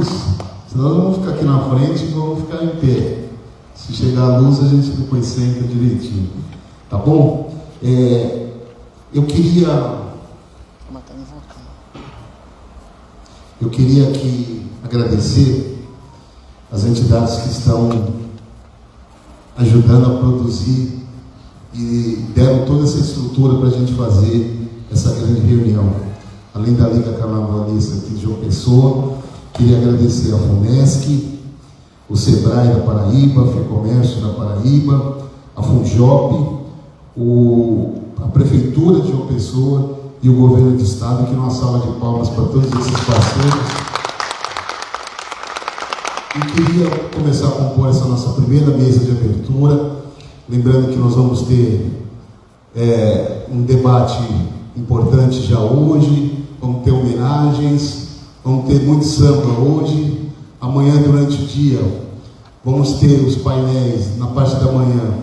luz, senão nós vamos ficar aqui na frente e vamos ficar em pé. Se chegar a luz, a gente depois senta direitinho. Tá bom? Eu queria aqui agradecer as entidades que estão ajudando a produzir e deram toda essa estrutura para a gente fazer essa grande reunião. Além da Liga Carnavalista aqui de João Pessoa, queria agradecer a FUNESC, o SEBRAE da Paraíba, a FEComércio da Paraíba, a FUNJOP, a Prefeitura de João Pessoa e o Governo do Estado, que uma salva de palmas para todos esses parceiros. E queria começar a compor essa nossa primeira mesa de abertura, lembrando que nós vamos ter um debate importante já hoje, vamos ter homenagens, vamos ter muito samba hoje. Amanhã, durante o dia, vamos ter os painéis, na parte da manhã,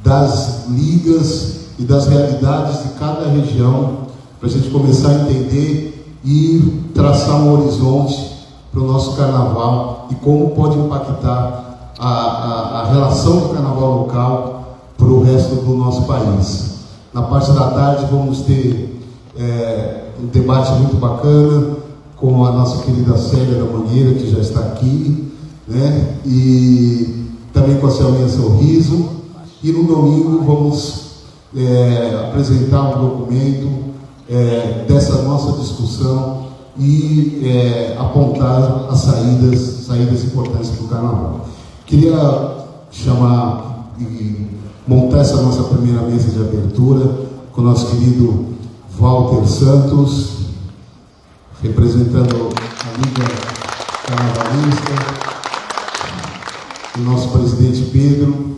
das ligas e das realidades de cada região, para a gente começar a entender e traçar um horizonte para o nosso carnaval e como pode impactar a relação do carnaval local para o resto do nosso país. Na parte da tarde vamos ter um debate muito bacana com a nossa querida Célia da Mangueira, que já está aqui, né? E também com a Selminha Sorriso. E no domingo vamos apresentar um documento dessa nossa discussão e apontar as saídas importantes para o carnaval. Queria chamar e montar essa nossa primeira mesa de abertura com o nosso querido Walter Santos, representando a Liga Carnavalista, o nosso presidente Pedro.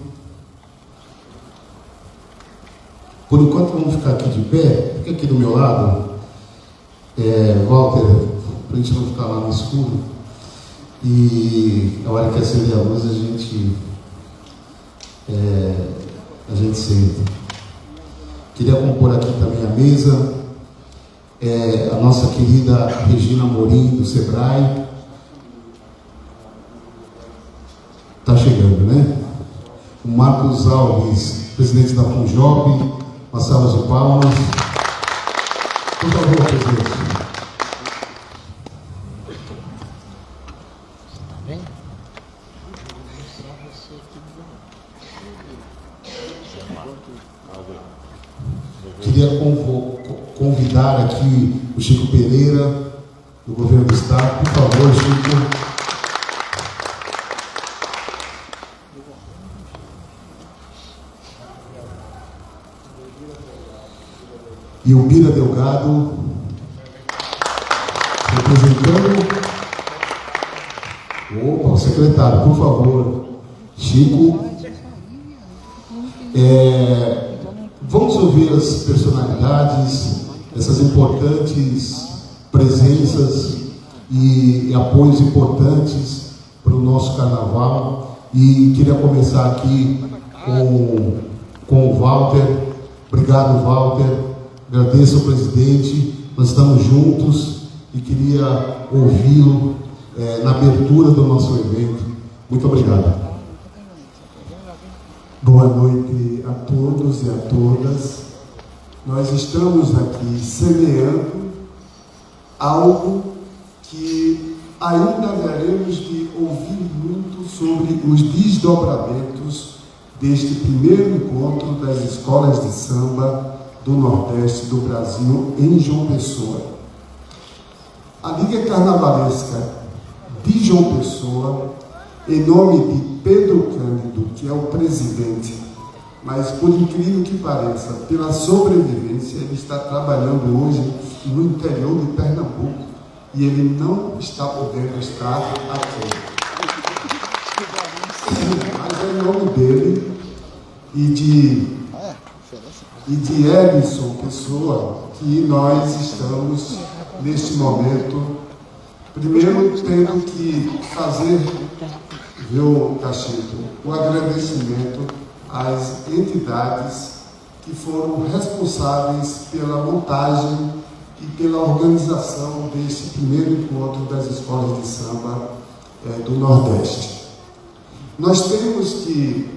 Por enquanto vamos ficar aqui de pé, fica aqui do meu lado, Walter, para a gente não ficar lá no escuro. E a hora que acender a luz a gente senta. Queria compor aqui também a mesa, a nossa querida Regina Morim, do SEBRAE. Está chegando, né? O Marcos Alves, presidente da FUNJOP, uma salva de palmas. Por favor, presidente. Queria convidar aqui o Chico Pereira, do Governo do Estado. Por favor, Chico. E o Bira Delgado, representando. Opa, o secretário, por favor. Chico. Vamos ouvir as personalidades, essas importantes presenças e apoios importantes para o nosso carnaval. E queria começar aqui com o Walter. Obrigado, Walter. Agradeço ao presidente. Nós estamos juntos e queria ouvi-lo na abertura do nosso evento. Muito obrigado. Boa noite a todos e a todas. Nós estamos aqui semeando algo que ainda haveremos de ouvir muito sobre os desdobramentos deste primeiro encontro das escolas de samba do Nordeste do Brasil em João Pessoa. A Liga Carnavalesca de João Pessoa, em nome de Pedro Cândido, que é o presidente, mas por incrível que pareça, pela sobrevivência, ele está trabalhando hoje no interior de Pernambuco e ele não está podendo estar aqui. Mas é em nome dele e de Edson Pessoa que nós estamos neste momento, primeiro tendo que fazer, viu, Cachito, o agradecimento às entidades que foram responsáveis pela montagem e pela organização desse primeiro encontro das escolas de samba do Nordeste. Nós temos que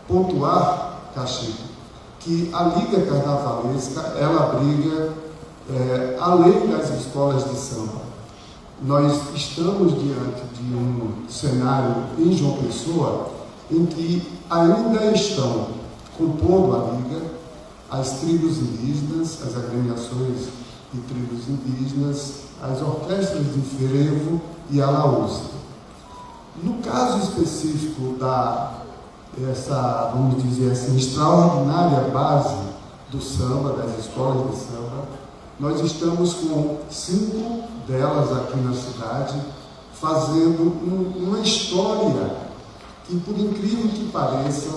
pontuar, Cachito, que a Liga Carnavalesca, ela abriga além das escolas de samba. Nós estamos diante de um cenário em João Pessoa em que ainda estão compondo a Liga as tribos indígenas, as agremiações de tribos indígenas, as orquestras de frevo e a laúça. No caso específico vamos dizer assim, extraordinária base do samba, das escolas de samba, nós estamos com 5 delas aqui na cidade, fazendo uma história que, por incrível que pareça,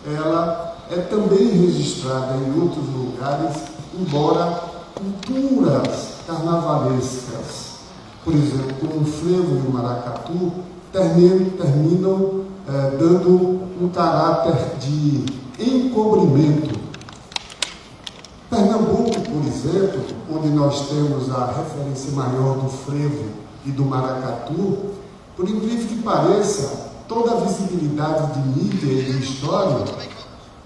ela é também registrada em outros lugares, embora culturas carnavalescas, por exemplo, como o frevo e o maracatu, terminam dando um caráter de encobrimento. Pernambuco, por exemplo, onde nós temos a referência maior do frevo e do maracatu, por incrível que pareça, toda a visibilidade de mídia e de história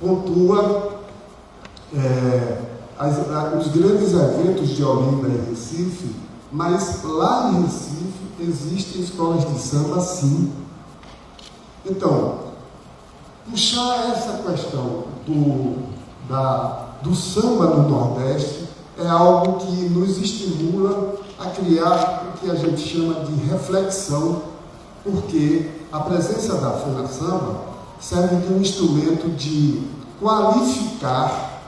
pontua os grandes eventos de Olinda e Recife, mas lá em Recife existem escolas de samba, sim. Então, puxar essa questão do samba no Nordeste é algo que nos estimula a criar o que a gente chama de reflexão, porque a presença da Fena Samba serve de um instrumento de qualificar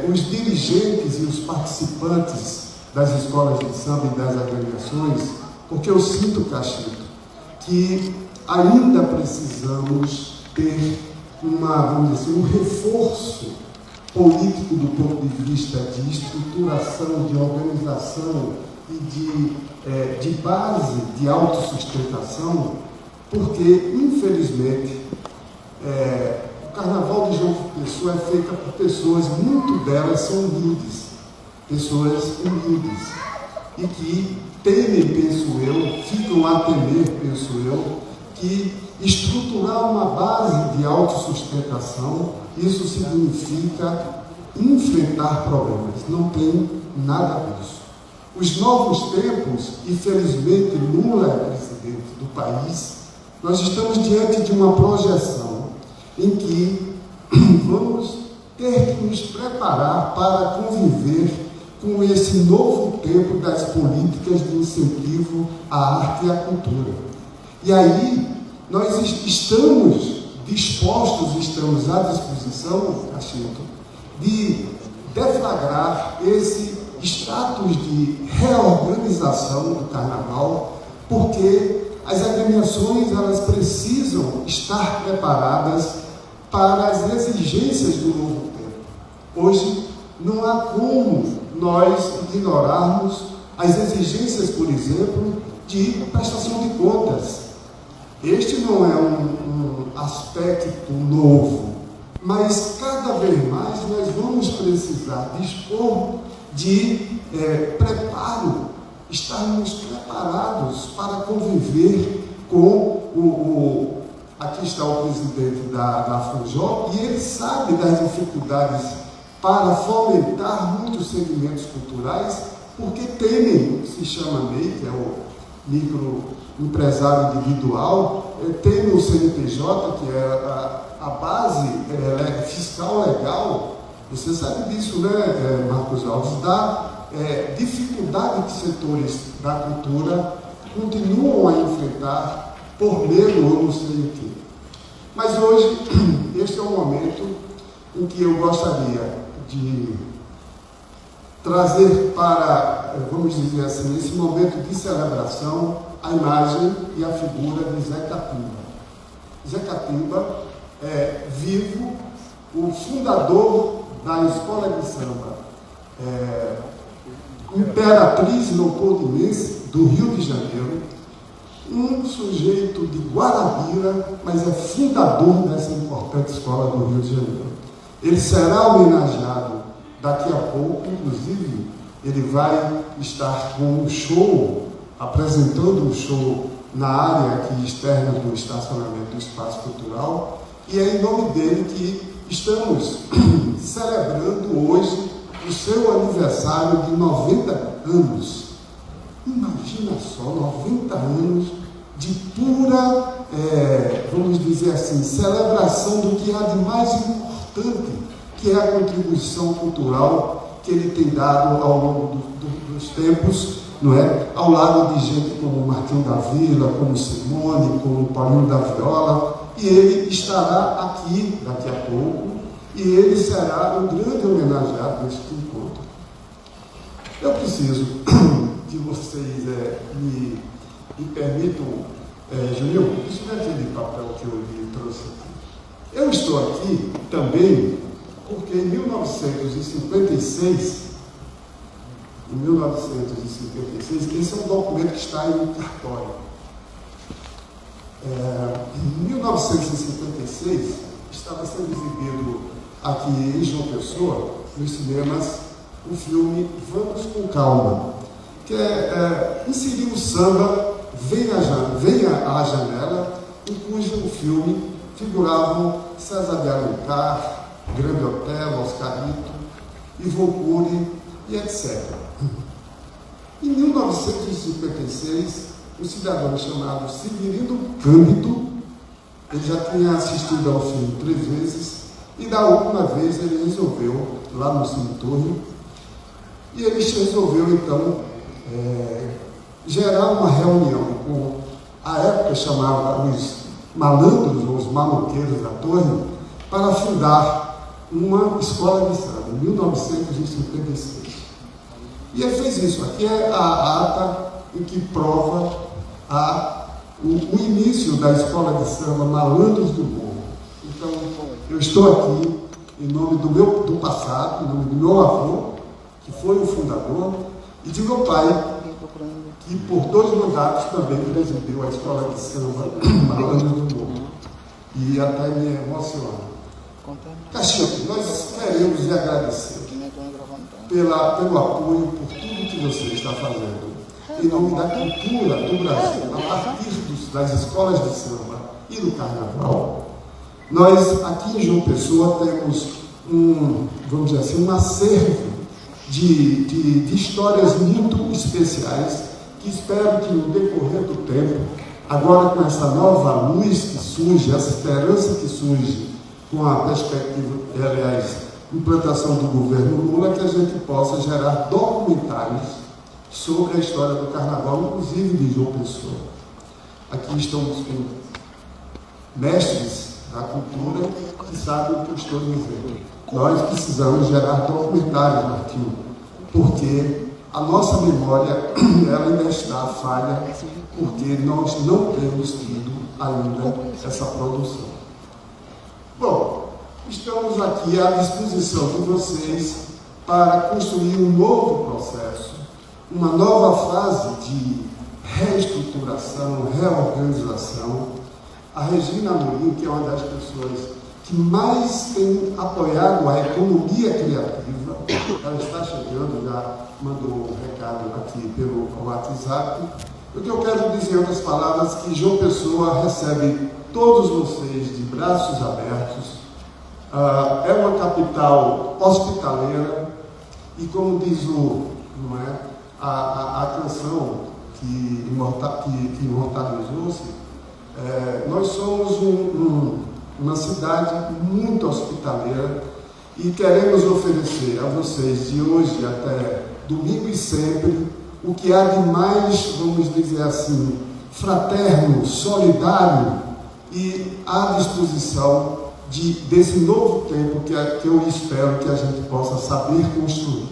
os dirigentes e os participantes das escolas de samba e das agremiações, porque eu sinto, Cachito, que ainda precisamos ter vamos dizer, um reforço político do ponto de vista de estruturação, de organização e de base de autossustentação, porque, infelizmente, o Carnaval de João Pessoa é feito por pessoas, muito delas são humildes, pessoas humildes, e que temem, penso eu, ficam a temer, penso eu, que estruturar uma base de autossustentação, isso significa enfrentar problemas. Não tem nada disso. Os novos tempos, infelizmente, Lula é presidente do país, nós estamos diante de uma projeção em que vamos ter que nos preparar para conviver com esse novo tempo das políticas de incentivo à arte e à cultura. E aí, nós estamos dispostos, estamos à disposição, Cachito, de deflagrar esse status de reorganização do Carnaval, porque as agremiações elas precisam estar preparadas para as exigências do novo tempo. Hoje, não há como nós ignorarmos as exigências, por exemplo, de prestação de contas. Este não é um aspecto novo, mas cada vez mais nós vamos precisar dispor de preparo, estarmos preparados para conviver com aqui está o presidente da FUNJOP, e ele sabe das dificuldades para fomentar muitos segmentos culturais, porque temem, se chama MEI, que é o microempresário individual, tem o CNPJ, que é a base fiscal legal. Você sabe disso, né, Marcos Alves? Da dificuldade que setores da cultura continuam a enfrentar por medo ou não sei o quê. Mas hoje, este é um momento em que eu gostaria de trazer para, vamos dizer assim, esse momento de celebração, a imagem e a figura de Zé Catimba. Zé Catimba é vivo, o fundador da escola de samba Imperatriz Leopoldinense do Rio de Janeiro, um sujeito de Guarabira, mas é fundador dessa importante escola do Rio de Janeiro. Ele será homenageado Daqui a pouco, inclusive, ele vai estar com um show, apresentando um show na área aqui externa do estacionamento do Espaço Cultural, e é em nome dele que estamos celebrando hoje o seu aniversário de 90 anos. Imagina só, 90 anos de pura, vamos dizer assim, celebração do que há de mais importante, que é a contribuição cultural que ele tem dado ao longo dos tempos, não é? Ao lado de gente como Martinho da Vila, como Simone, como Paulinho da Viola, e ele estará aqui daqui a pouco, e ele será o grande homenageado deste encontro. Eu preciso que vocês me permitam, Juninho, isso não é aquele papel que eu lhe trouxe aqui. Eu estou aqui também porque em 1956, esse é um documento que está aí no cartório. Em 1956, estava sendo exibido aqui em João Pessoa, nos cinemas, o filme Vamos com Calma, que inserir o samba Venha à Janela, em cujo filme figuravam César de Alencar, Grande Otelo, Oscarito, Ivon Cury e etc. Em 1956, um cidadão chamado Severino Cândido, ele já tinha assistido ao filme 3 vezes, e da última vez ele resolveu, lá no cemitério, e ele resolveu então gerar uma reunião com, a época chamava os malandros, ou os maloqueiros da Torre, para fundar uma escola de samba, em 1956. E ele fez isso. Aqui é a ata em que prova o início da escola de samba Malandros do Morro. Então, eu estou aqui em nome do passado, em nome do meu avô, que foi o fundador, e de meu pai, que por 2 mandatos também presidiu a escola de samba Malandros do Morro. E até me emociona. Caxias, nós queremos lhe agradecer pelo apoio, por tudo que você está fazendo, em nome da cultura do Brasil, a partir das escolas de samba e do carnaval. Nós, aqui em João Pessoa, temos vamos dizer assim, um acervo de histórias muito especiais, que espero que no decorrer do tempo, agora com essa nova luz que surge, essa esperança que surge com a perspectiva, aliás, implantação do governo Lula, que a gente possa gerar documentários sobre a história do carnaval, inclusive de João Pessoa. Aqui estamos com mestres da cultura que sabem o que eu estou dizendo. Nós precisamos gerar documentários, Martinho, porque a nossa memória ela ainda está falha, porque nós não temos tido ainda essa produção. Bom, estamos aqui à disposição de vocês para construir um novo processo, uma nova fase de reestruturação, reorganização. A Regina Amorim, que é uma das pessoas que mais tem apoiado a economia criativa, ela está chegando, já mandou um recado aqui pelo WhatsApp. O que eu quero dizer, em outras palavras, que João Pessoa recebe todos vocês de braços abertos. É uma capital hospitaleira e, como diz a canção que imortalizou-se, nós somos uma cidade muito hospitaleira e queremos oferecer a vocês, de hoje até domingo e sempre, o que há de mais, vamos dizer assim, fraterno, solidário e à disposição desse novo tempo que eu espero que a gente possa saber construir.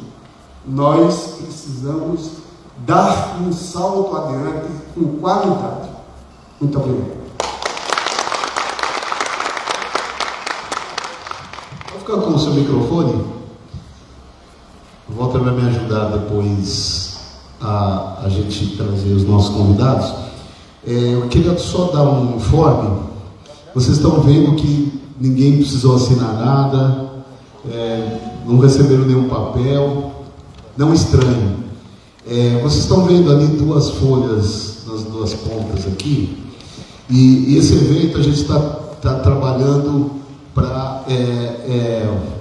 Nós precisamos dar um salto adiante com qualidade. Muito obrigado. Vou ficar com o seu microfone. O Walter vai me ajudar depois a gente trazer os nossos convidados. Eu queria só dar um informe. Vocês estão vendo que ninguém precisou assinar nada. não receberam nenhum papel, não estranhem. Vocês estão vendo ali duas folhas nas duas pontas aqui, e esse evento a gente está trabalhando para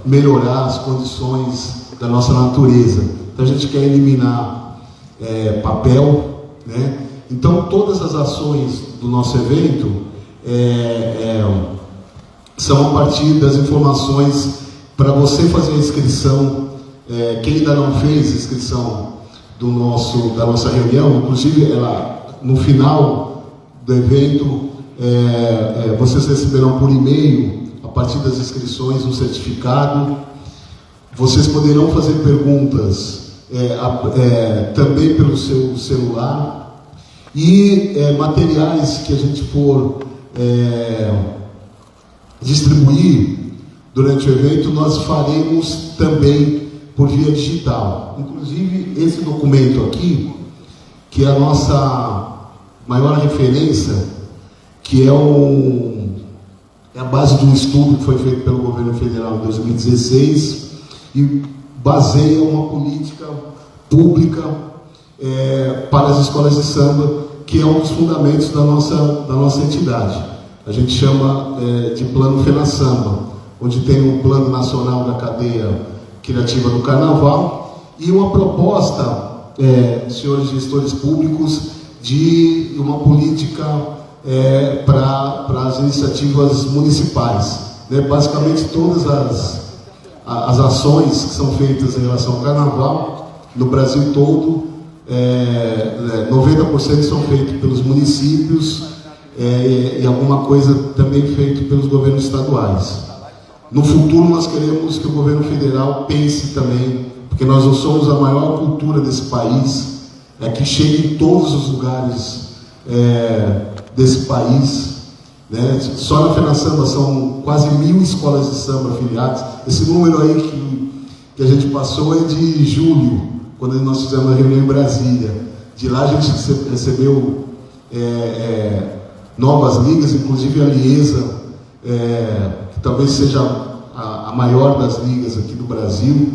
melhorar as condições da nossa natureza. Então a gente quer eliminar papel, né? Então todas as ações do nosso evento são a partir das informações para você fazer a inscrição. Quem ainda não fez a inscrição da nossa reunião, inclusive no final do evento, vocês receberão por e-mail, a partir das inscrições, um certificado. Vocês poderão fazer perguntas também pelo seu celular, e materiais que a gente for distribuir durante o evento, nós faremos também por via digital. Inclusive, esse documento aqui, que é a nossa maior referência, que é a base de um estudo que foi feito pelo governo federal em 2016 e baseia uma política pública para as escolas de samba, que é um dos fundamentos da nossa entidade. A gente chama de Plano FENASAMBA, onde tem um Plano Nacional da Cadeia Criativa do Carnaval e uma proposta, senhores gestores públicos, de uma política para as iniciativas municipais, né? Basicamente todas as ações que são feitas em relação ao Carnaval no Brasil todo, 90% são feitos pelos municípios, e alguma coisa também feito pelos governos estaduais. No futuro nós queremos que o governo federal pense também, porque nós não somos a maior cultura desse país, que chega em todos os lugares desse país, né? Só na FENASAMBA são quase 1.000 escolas de samba afiliadas. Esse número aí que a gente passou é de julho, quando nós fizemos a reunião em Brasília. De lá a gente recebeu novas ligas, inclusive a Liesa, que talvez seja a maior das ligas aqui do Brasil,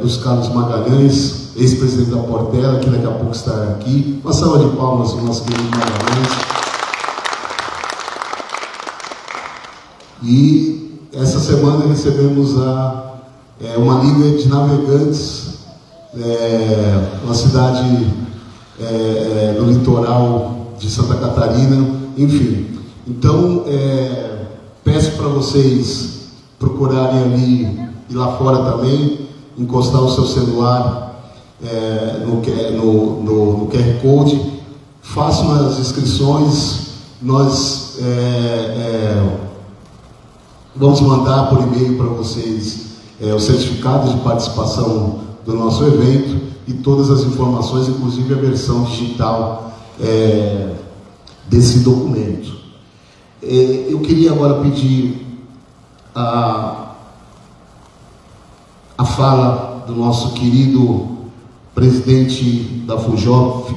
dos Carlos Magalhães, ex-presidente da Portela, que daqui a pouco estará aqui. Uma salva de palmas para o nosso querido Magalhães. E essa semana recebemos uma liga de navegantes, uma cidade no litoral de Santa Catarina, enfim. Então, peço para vocês procurarem ali e lá fora também, encostar o seu celular no QR Code, façam as inscrições, nós vamos mandar por e-mail para vocês o certificado de participação do nosso evento e todas as informações, inclusive a versão digital desse documento. Eu queria agora pedir a fala do nosso querido presidente da FUNJOP,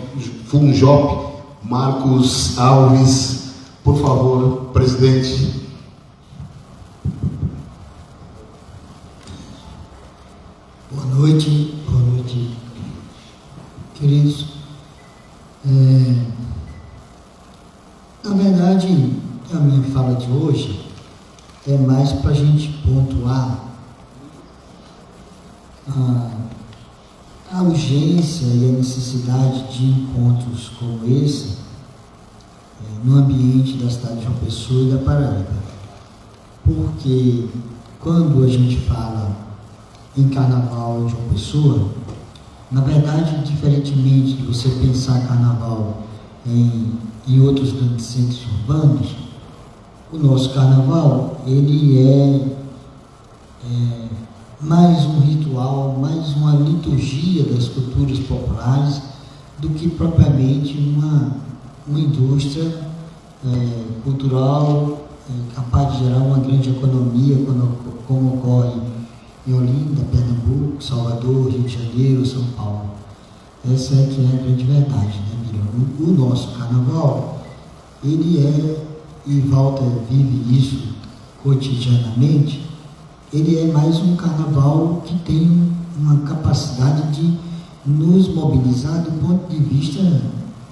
Marcos Alves. Por favor, presidente. Boa noite, queridos. Na verdade, a minha fala de hoje é mais para a gente pontuar a urgência e a necessidade de encontros como esse no ambiente da cidade de João Pessoa e da Paraíba. Porque quando a gente fala em Carnaval de João Pessoa, na verdade, diferentemente de você pensar Carnaval em outros grandes centros urbanos, o nosso Carnaval, ele é mais um ritual, mais uma liturgia das culturas populares do que propriamente uma indústria cultural capaz de gerar uma grande economia, como ocorre em Olinda, Pernambuco, Salvador, Rio de Janeiro, São Paulo. Essa é que é a grande verdade, né, Miriam? O nosso Carnaval, ele e Walter vive isso cotidianamente, ele é mais um carnaval que tem uma capacidade de nos mobilizar do ponto de vista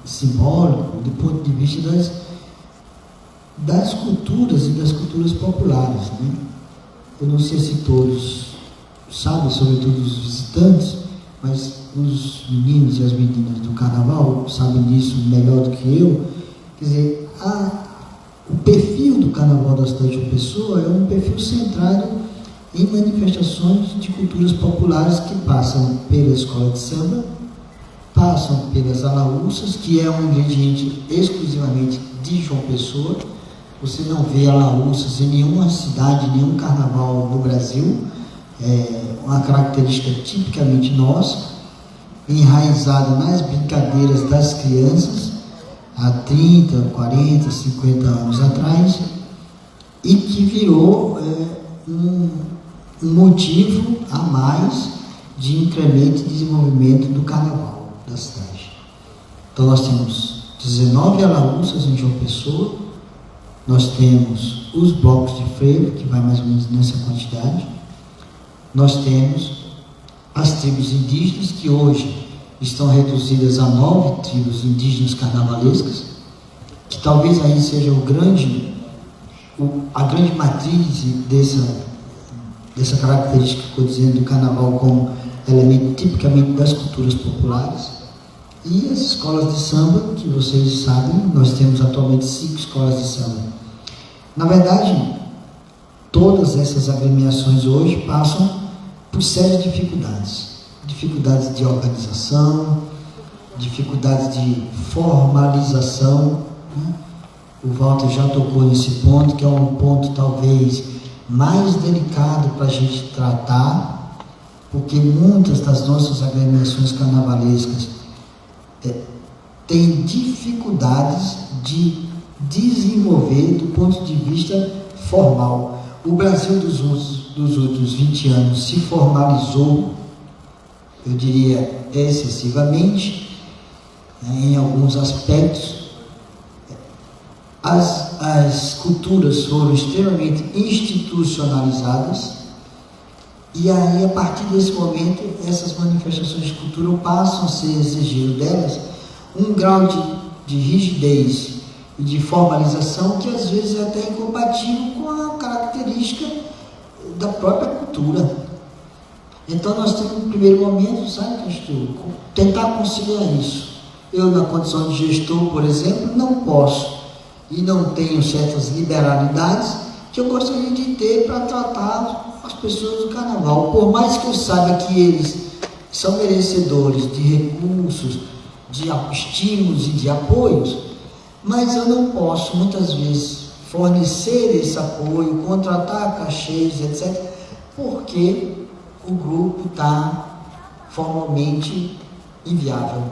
simbólico, do ponto de vista das culturas e das culturas populares, né? Eu não sei se todos sabem, sobretudo os visitantes, mas os meninos e as meninas do carnaval sabem disso melhor do que eu. Quer dizer, o perfil do carnaval da cidade de João Pessoa é um perfil centrado em manifestações de culturas populares que passam pela escola de samba, passam pelas alaúças, que é um ingrediente exclusivamente de João Pessoa. Você não vê alaúças em nenhuma cidade, nenhum carnaval no Brasil. É uma característica tipicamente nossa, enraizada nas brincadeiras das crianças, há 30, 40, 50 anos atrás, e que virou um motivo a mais de incremento e desenvolvimento do carnaval da cidade. Então nós temos 19 alaúças em João Pessoa, nós temos os blocos de frevo, que vai mais ou menos nessa quantidade, nós temos as tribos indígenas, que hoje estão reduzidas a 9 tribos indígenas carnavalescas, que talvez aí seja a grande matriz dessa característica que estou dizendo do carnaval como elemento tipicamente das culturas populares. E as escolas de samba, que vocês sabem, nós temos atualmente 5 escolas de samba. Na verdade, todas essas agremiações hoje passam por sérias dificuldades de organização, dificuldades de formalização, né? O Walter já tocou nesse ponto, que é um ponto talvez mais delicado para a gente tratar, porque muitas das nossas agremiações carnavalescas têm dificuldades de desenvolver do ponto de vista formal. O Brasil dos últimos 20 anos se formalizou, eu diria, excessivamente, né, em alguns aspectos. As culturas foram extremamente institucionalizadas, e aí, a partir desse momento, essas manifestações de cultura passam a ser exigido delas um grau de rigidez e de formalização que às vezes é até incompatível com a característica da própria cultura. Então nós temos no primeiro momento, sabe, pastor, tentar conciliar isso. Eu, na condição de gestor, por exemplo, não posso e não tenho certas liberalidades que eu gostaria de ter para tratar as pessoas do carnaval, por mais que eu saiba que eles são merecedores de recursos, de estímulos e de apoios, mas eu não posso muitas vezes fornecer esse apoio, contratar cachês, etc., porque o grupo está formalmente inviável,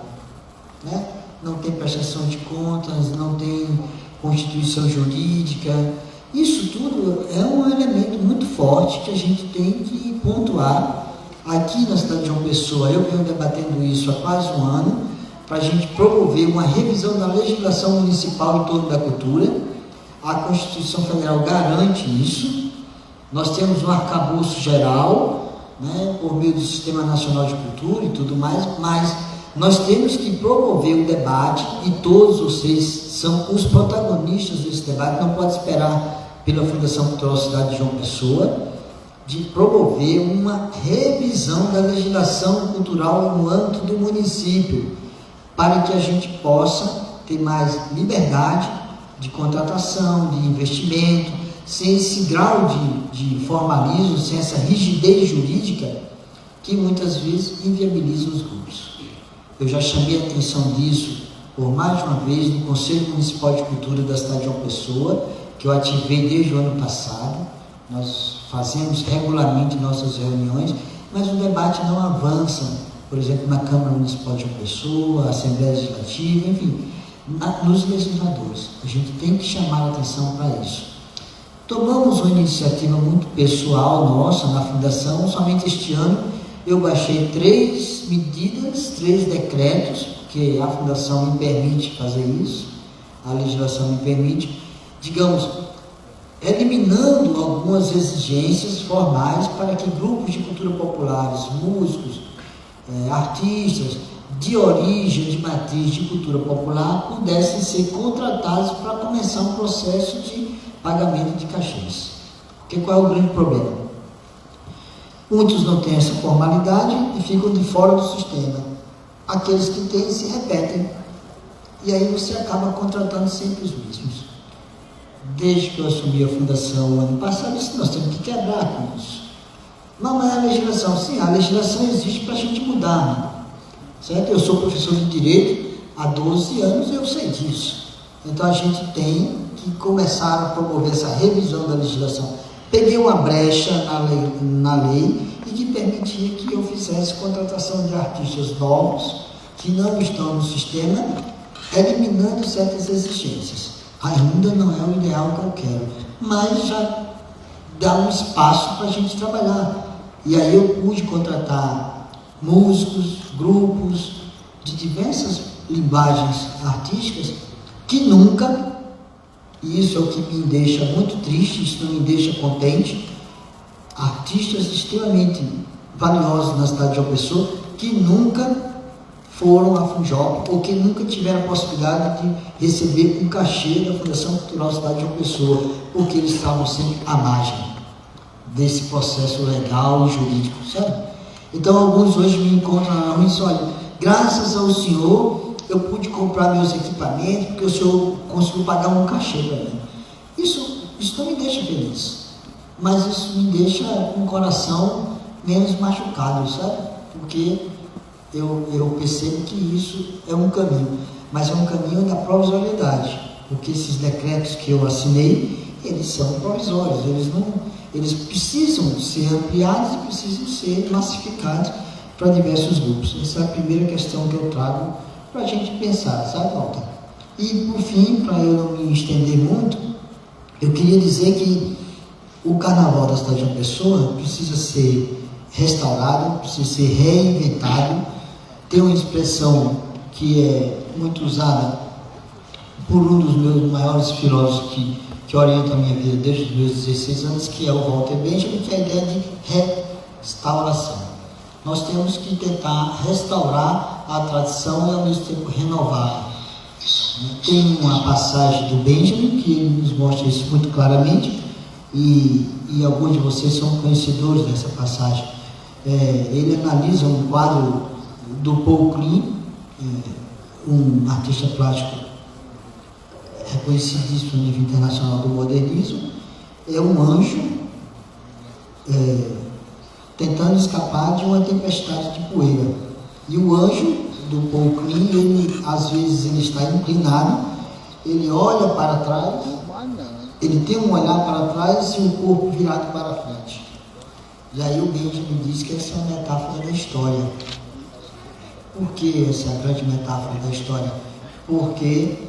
né? Não tem prestação de contas, não tem constituição jurídica. Isso tudo é um elemento muito forte que a gente tem que pontuar aqui na cidade de João Pessoa. Eu venho debatendo isso há quase um ano, para a gente promover uma revisão da legislação municipal em torno da cultura. A Constituição Federal garante isso. Nós temos um arcabouço geral, né, por meio do Sistema Nacional de Cultura e tudo mais, mas nós temos que promover um debate, e todos vocês são os protagonistas desse debate. Não pode esperar pela Fundação Cultural Cidade de João Pessoa, de promover uma revisão da legislação cultural no âmbito do município, para que a gente possa ter mais liberdade de contratação, de investimento, sem esse grau de formalismo, sem essa rigidez jurídica que muitas vezes inviabiliza os grupos. Eu já chamei a atenção disso por mais de uma vez no Conselho Municipal de Cultura da cidade de João Pessoa, que eu ativei desde o ano passado. Nós fazemos regularmente nossas reuniões, mas o debate não avança, por exemplo, na Câmara Municipal de João Pessoa, Assembleia Legislativa, enfim, nos legisladores. A gente tem que chamar a atenção para isso. Tomamos uma iniciativa muito pessoal nossa na Fundação. Somente este ano eu baixei 3 medidas, 3 decretos, porque a Fundação me permite fazer isso, a legislação me permite, digamos, eliminando algumas exigências formais para que grupos de cultura populares, músicos, artistas de origem, de matriz de cultura popular, pudessem ser contratados para começar um processo de pagamento de cachês. Porque qual é o grande problema? Muitos não têm essa formalidade e ficam de fora do sistema. Aqueles que têm se repetem. E aí você acaba contratando sempre os mesmos. Desde que eu assumi a fundação o ano passado, disse, nós temos que quebrar com isso. Não é a legislação. Sim, a legislação existe para a gente mudar, né? Certo? Eu sou professor de Direito há 12 anos e eu sei disso. Então a gente tem que começar a promover essa revisão da legislação. Peguei uma brecha na lei e que permitia que eu fizesse contratação de artistas novos que não estão no sistema, eliminando certas exigências. Ainda não é o ideal que eu quero, mas já dá um espaço para a gente trabalhar. E aí eu pude contratar músicos, grupos de diversas linguagens artísticas que nunca, e isso é o que me deixa muito triste, isso não me deixa contente, artistas extremamente valiosos na cidade de João Pessoa que nunca foram à Funjop ou que nunca tiveram a possibilidade de receber um cachê da Fundação Cultural Cidade de João Pessoa, porque eles estavam sempre à margem desse processo legal e jurídico, sabe? Então alguns hoje me encontram na rua e dizem, olha, graças ao senhor eu pude comprar meus equipamentos porque o senhor conseguiu pagar um cachê para mim. Isso não me deixa feliz, mas isso me deixa com o coração menos machucado, sabe? Porque eu percebo que isso é um caminho, mas é um caminho da provisoriedade, porque esses decretos que eu assinei, eles são provisórios, eles precisam ser ampliados e precisam ser massificados para diversos grupos. Essa é a primeira questão que eu trago para a gente pensar, sabe, Walter? E, por fim, para eu não me estender muito, eu queria dizer que o Carnaval da cidade de João Pessoa precisa ser restaurado, precisa ser reinventado. Tem uma expressão que é muito usada por um dos meus maiores filósofos que orienta a minha vida desde os meus 16 anos, que é o Walter Benjamin, que é a ideia de restauração. Nós temos que tentar restaurar a tradição e ao mesmo tempo renovar. Tem uma passagem do Benjamin que ele nos mostra isso muito claramente, e alguns de vocês são conhecedores dessa passagem. Ele analisa um quadro do Paul Klee, um artista plástico reconhecidíssimo no nível internacional do modernismo. É um anjo tentando escapar de uma tempestade de poeira. E o anjo do Paul Klee, às vezes ele está inclinado, ele olha para trás, ele tem um olhar para trás e o corpo virado para frente. E aí o Benjamin diz que essa é uma metáfora da história. Por que essa é a grande metáfora da história? Porque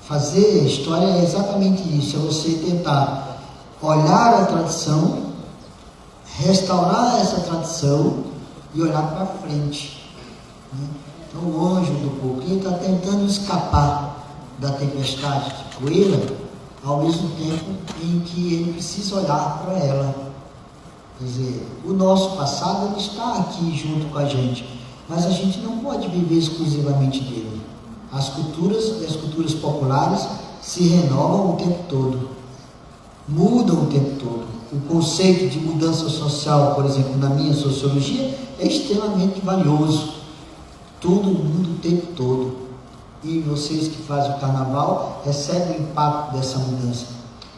fazer história é exatamente isso, é você tentar olhar a tradição, restaurar essa tradição e olhar para frente. Né? Então o anjo do Paul Klee está tentando escapar da tempestade de poeira, ao mesmo tempo em que ele precisa olhar para ela. Quer dizer, o nosso passado ele está aqui junto com a gente, mas a gente não pode viver exclusivamente dele. As culturas e as culturas populares se renovam o tempo todo, mudam o tempo todo. O conceito de mudança social, por exemplo, na minha sociologia, é extremamente valioso. Tudo muda o tempo todo. E vocês que fazem o carnaval recebem o impacto dessa mudança.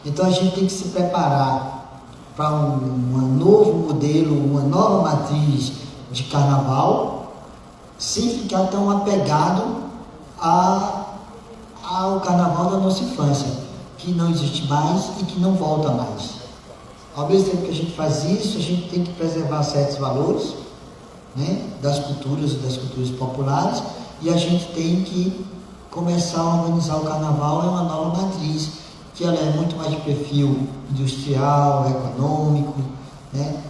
Então a gente tem que se preparar para um novo modelo, uma nova matriz de carnaval, sem ficar tão apegado ao carnaval da nossa infância, que não existe mais e que não volta mais. Ao mesmo tempo que a gente faz isso, a gente tem que preservar certos valores, né, das culturas e das culturas populares, e a gente tem que começar a organizar o carnaval em uma nova matriz, que ela é muito mais de perfil industrial, econômico, né,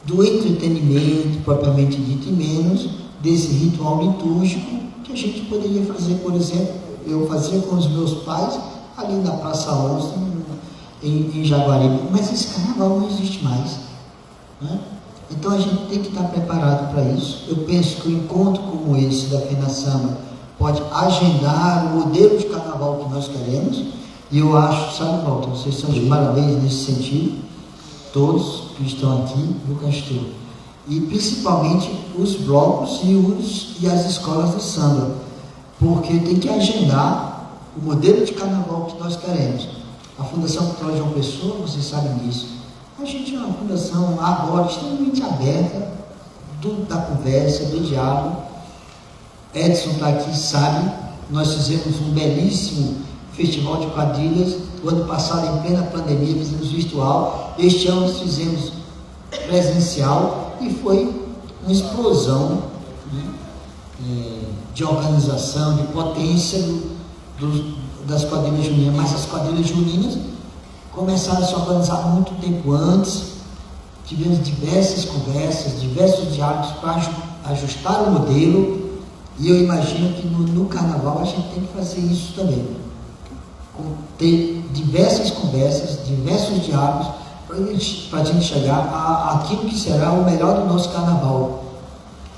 do entretenimento propriamente dito, e menos desse ritual litúrgico que a gente poderia fazer, por exemplo, eu fazia com os meus pais ali na Praça 11, em Jaguaribe, mas esse carnaval não existe mais, né? Então a gente tem que estar preparado para isso. Eu penso que um encontro como esse da FENASAMBA pode agendar o modelo de carnaval que nós queremos, e eu acho, sabe, Walter, vocês são de parabéns nesse sentido, todos que estão aqui, Lucas Castor, e principalmente os blocos e as escolas de samba, porque tem que agendar o modelo de carnaval que nós queremos. A Fundação Cultural João Pessoa, vocês sabem disso, a gente é uma fundação agora extremamente aberta da conversa, do diálogo. Edson está aqui, sabe, nós fizemos um belíssimo festival de quadrilhas, o ano passado em plena pandemia fizemos virtual, este ano fizemos presencial e foi uma explosão, né, de organização, de potência das quadrilhas juninas. Mas as quadrilhas juninas começaram a se organizar muito tempo antes, tivemos diversas conversas, diversos diálogos para ajustar o modelo, e eu imagino que no carnaval a gente tem que fazer isso também, ter diversas conversas, diversos diálogos, para a gente chegar àquilo que será o melhor do nosso carnaval.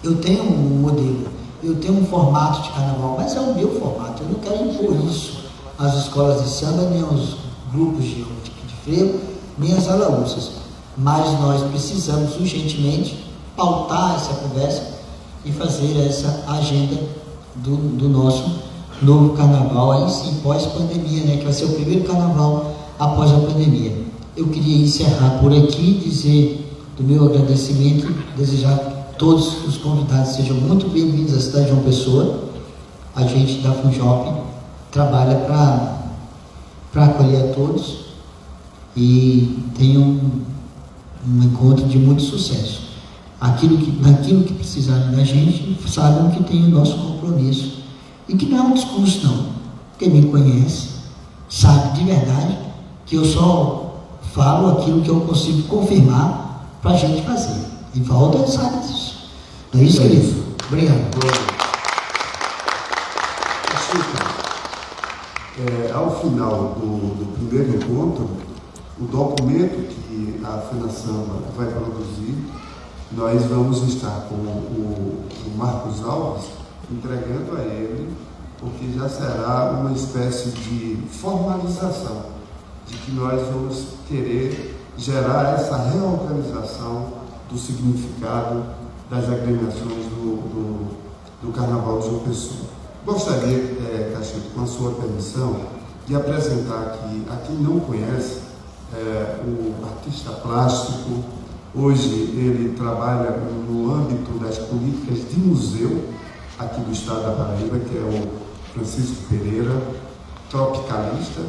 Eu tenho um modelo, eu tenho um formato de carnaval, mas é o meu formato, eu não quero impor isso às escolas de samba, nem aos grupos de frevo, nem às alaúças, mas nós precisamos urgentemente pautar essa conversa e fazer essa agenda do nosso novo carnaval, aí sim, pós-pandemia, né, que vai ser o primeiro carnaval após a pandemia. Eu queria encerrar por aqui, dizer do meu agradecimento, desejar que todos os convidados sejam muito bem-vindos à cidade de João Pessoa. A gente da FUNJOP trabalha para acolher a todos e tenham um encontro de muito sucesso. Naquilo que precisarem da gente, saibam que tem o nosso compromisso. E que não é um discurso, não. Quem me conhece sabe de verdade que eu só falo aquilo que eu consigo confirmar para a gente fazer. E Walter sabe disso. Não é isso, querido? Obrigado. Ao final do primeiro encontro, o documento que a FENASAMBA vai produzir, nós vamos estar com o Marcos Alves entregando a ele, porque já será uma espécie de formalização de que nós vamos querer gerar essa reorganização do significado das agremiações do Carnaval de João Pessoa. Gostaria, Cachito, com a sua permissão, de apresentar aqui, a quem não conhece, o artista plástico. Hoje ele trabalha no âmbito das políticas de museu aqui do estado da Paraíba, que é o Francisco Pereira, tropicalista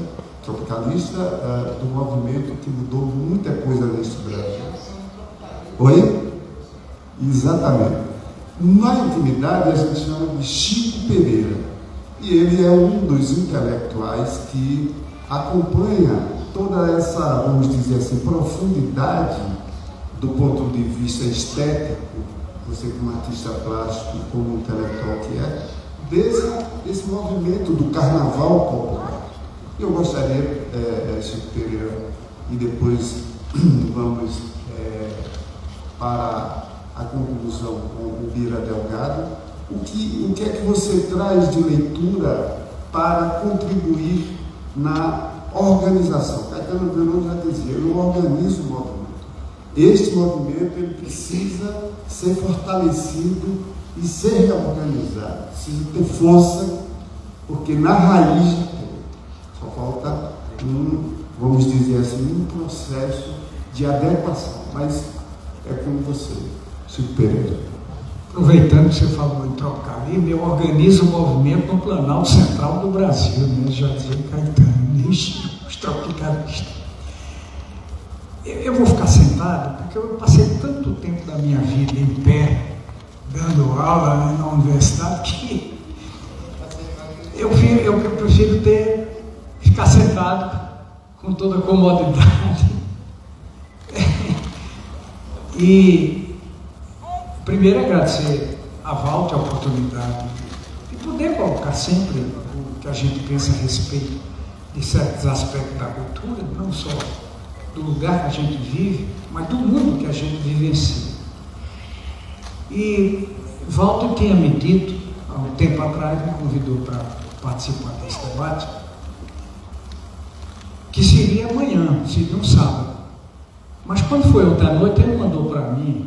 do movimento que mudou muita coisa neste Brasil. Oi? Exatamente. Na intimidade a gente chama de Chico Pereira, e ele é um dos intelectuais que acompanha toda essa, vamos dizer assim, profundidade do ponto de vista estético, você como artista plástico, como intelectual que é, desse movimento do carnaval popular. Eu gostaria, Chico Pereira, e depois vamos para a conclusão com o Bira Delgado, o que é que você traz de leitura para contribuir na organização? Caetano Veloso já dizia, eu organizo o movimento. Este movimento ele precisa ser fortalecido e ser reorganizado, precisa ter força, porque na raiz só falta vamos dizer assim, um processo de adequação. Mas é com você, Chico Pereira. Aproveitando que você falou em tropicalismo, eu organizo o movimento no Planalto Central do Brasil, né? Já dizia Caetano, os tropicalistas. Eu vou ficar sentado, porque eu passei tanto tempo da minha vida em pé, dando aula, né, na universidade, que eu prefiro ficar sentado com toda a comodidade. E primeiro agradecer a Walter a oportunidade de poder colocar sempre o que a gente pensa a respeito de certos aspectos da cultura, não só do lugar que a gente vive, mas do mundo que a gente vivencia. E Walter tinha me dito, há um tempo atrás, me convidou para participar desse debate, que seria amanhã, seria um sábado. Mas quando foi ontem à noite, ele mandou para mim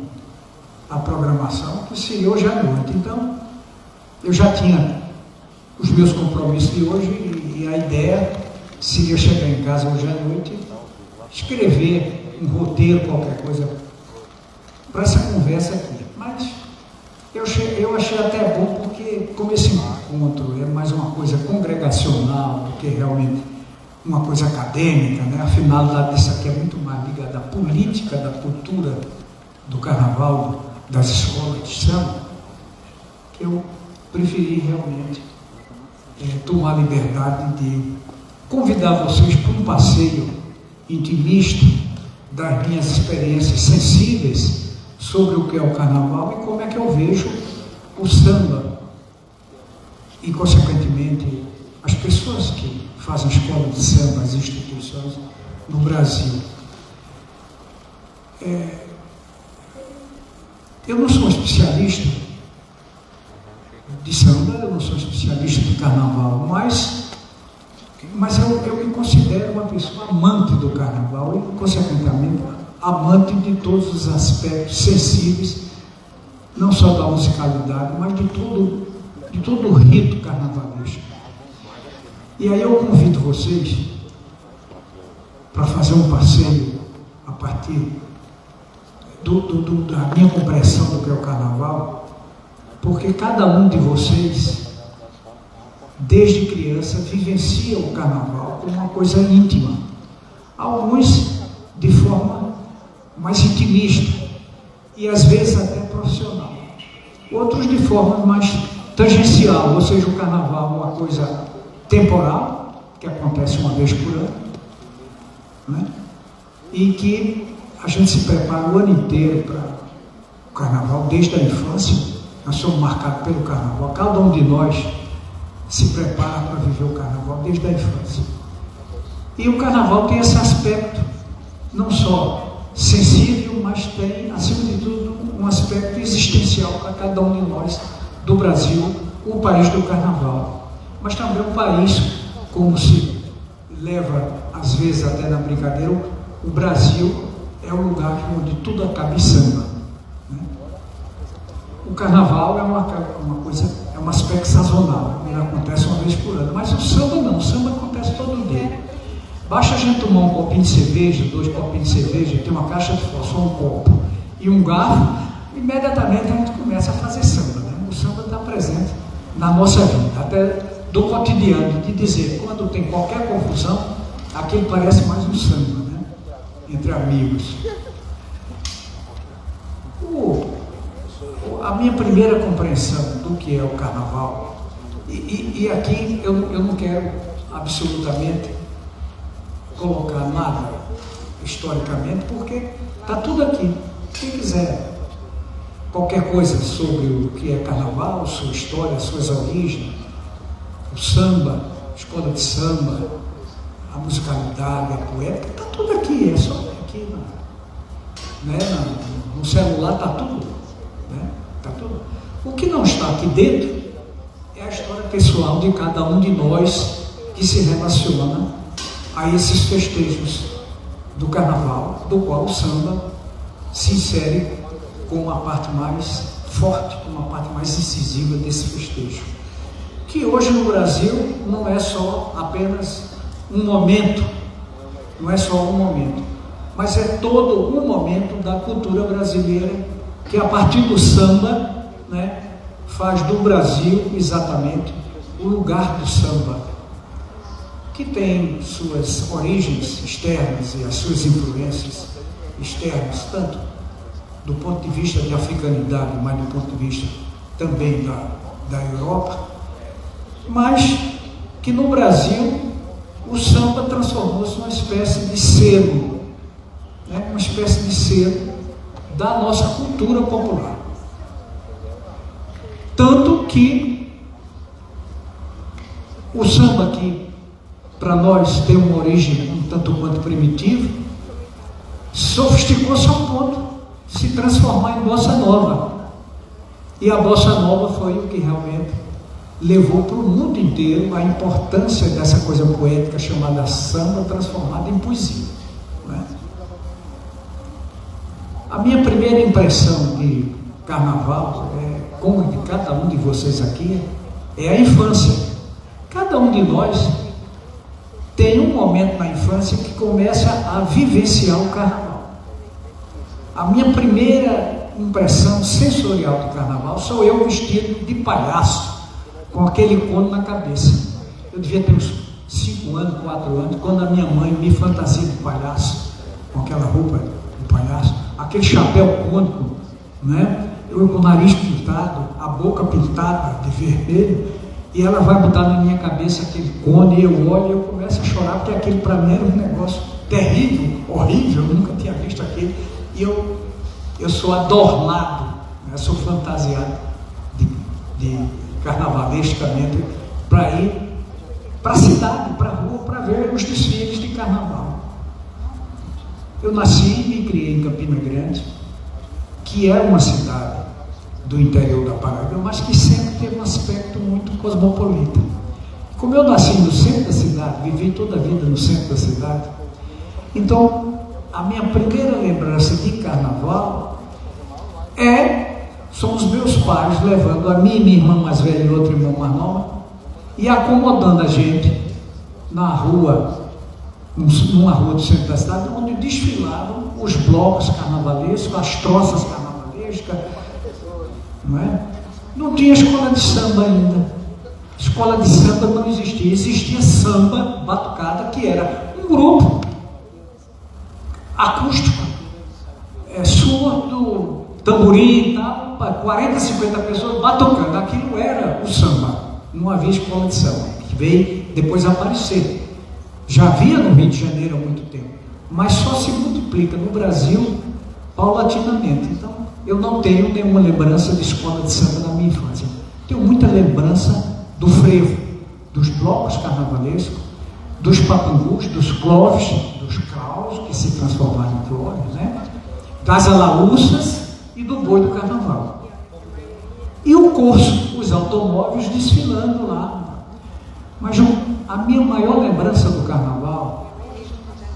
a programação, que seria hoje à noite. Então, eu já tinha os meus compromissos de hoje e a ideia seria chegar em casa hoje à noite, escrever um roteiro, qualquer coisa, para essa conversa aqui. Mas eu achei até bom, porque como esse encontro é mais uma coisa congregacional do que realmente uma coisa acadêmica, né? A finalidade disso aqui é muito mais ligada à política, da cultura, do carnaval, das escolas de samba, que eu preferi realmente tomar a liberdade de convidar vocês para um passeio intimista das minhas experiências sensíveis sobre o que é o carnaval e como é que eu vejo o samba e, consequentemente, as pessoas que fazem escola de samba, as instituições no Brasil. Eu não sou especialista de samba, eu não sou especialista de carnaval, mas eu me considero uma pessoa amante do carnaval e, consequentemente, amante de todos os aspectos sensíveis, não só da musicalidade, mas de todo o rito carnavalesco. E aí eu convido vocês para fazer um passeio a partir da minha compreensão do que é o carnaval, porque cada um de vocês, desde criança, vivencia o carnaval como uma coisa íntima. Alguns de forma mais intimista e às vezes até profissional. Outros de forma mais tangencial, ou seja, o carnaval é uma coisa temporal, que acontece uma vez por ano, né? E que a gente se prepara o ano inteiro para o carnaval, desde a infância. Nós somos marcados pelo carnaval, cada um de nós se prepara para viver o carnaval desde a infância. E o carnaval tem esse aspecto, não só sensível, mas tem, acima de tudo, um aspecto existencial para cada um de nós do Brasil, o país do carnaval. Mas também um país, como se leva, às vezes até na brincadeira, o Brasil é o lugar onde tudo acaba em samba, né? O carnaval é uma coisa, é um aspecto sazonal, ele acontece uma vez por ano, mas o samba não, o samba acontece todo dia. Basta a gente tomar um copinho de cerveja, 2 copinhos de cerveja, tem uma caixa de fósforo, um copo e um garfo, imediatamente a gente começa a fazer samba, né? O samba está presente na nossa vida, até do cotidiano, de dizer, quando tem qualquer confusão, aquilo parece mais um samba, né? Entre amigos. A minha primeira compreensão do que é o carnaval, e aqui eu não quero absolutamente colocar nada historicamente, porque está tudo aqui. Quem quiser qualquer coisa sobre o que é carnaval, sua história, suas origens, o samba, a escola de samba, a musicalidade, a poética, está tudo aqui, é só aqui no celular, está tudo, né? Tá tudo. O que não está aqui dentro é a história pessoal de cada um de nós que se relaciona a esses festejos do carnaval, do qual o samba se insere com uma parte mais forte, com uma parte mais incisiva desse festejo, que hoje no Brasil não é só apenas um momento, não é só um momento, mas é todo um momento da cultura brasileira, que a partir do samba, né, faz do Brasil exatamente o lugar do samba, que tem suas origens externas e as suas influências externas, tanto do ponto de vista de africanidade, mas do ponto de vista também da Europa, mas que no Brasil o samba transformou-se numa espécie de selo, né, uma espécie de selo da nossa cultura popular. Tanto que o samba que para nós tem uma origem um tanto quanto primitiva, sofisticou-se ao ponto de se transformar em bossa nova. E a bossa nova foi o que realmente levou para o mundo inteiro a importância dessa coisa poética chamada samba, transformada em poesia. Não é? A minha primeira impressão de carnaval, como de cada um de vocês aqui, é a infância. Cada um de nós tem um momento na infância que começa a vivenciar o carnaval. A minha primeira impressão sensorial do carnaval sou eu vestido de palhaço, com aquele cono na cabeça. Eu devia ter uns 5 anos, 4 anos, quando a minha mãe me fantasia de palhaço, com aquela roupa de palhaço, aquele chapéu cônico, né? Eu com o nariz pintado, a boca pintada de vermelho, e ela vai botar na minha cabeça aquele cone, e eu olho e eu começo a chorar, porque aquilo para mim era um negócio terrível, horrível, eu nunca tinha visto aquilo, e eu sou adornado, né? Sou fantasiado de carnavalescamente para ir para a cidade, para a rua, para ver os desfiles de carnaval. Eu nasci e me criei em Campina Grande, que é uma cidade do interior da Paraíba, mas que sempre teve um aspecto muito cosmopolita. Como eu nasci no centro da cidade, vivi toda a vida no centro da cidade, então a minha primeira lembrança de carnaval são os meus pais levando a mim e minha irmã mais velha e outro irmão mais nova e acomodando a gente na rua, numa rua do centro da cidade, onde desfilavam os blocos carnavalescos, as troças carnavalescas, não é? Não tinha escola de samba ainda. Escola de samba não existia. Existia samba, batucada, que era um grupo acústico, surdo, tamborim e tal, 40, 50 pessoas batucando. Aquilo era o samba. Não havia escola de samba, que veio depois aparecer. Já havia no Rio de Janeiro há muito tempo, mas só se multiplica no Brasil paulatinamente. Então, eu não tenho nenhuma lembrança de escola de samba na minha infância. Tenho muita lembrança do frevo, dos blocos carnavalescos, dos papangus, dos cloves, dos craus, que se transformaram em cloves, né? Das alaúças e do boi do carnaval. E o curso, os automóveis desfilando lá. Mas a minha maior lembrança do carnaval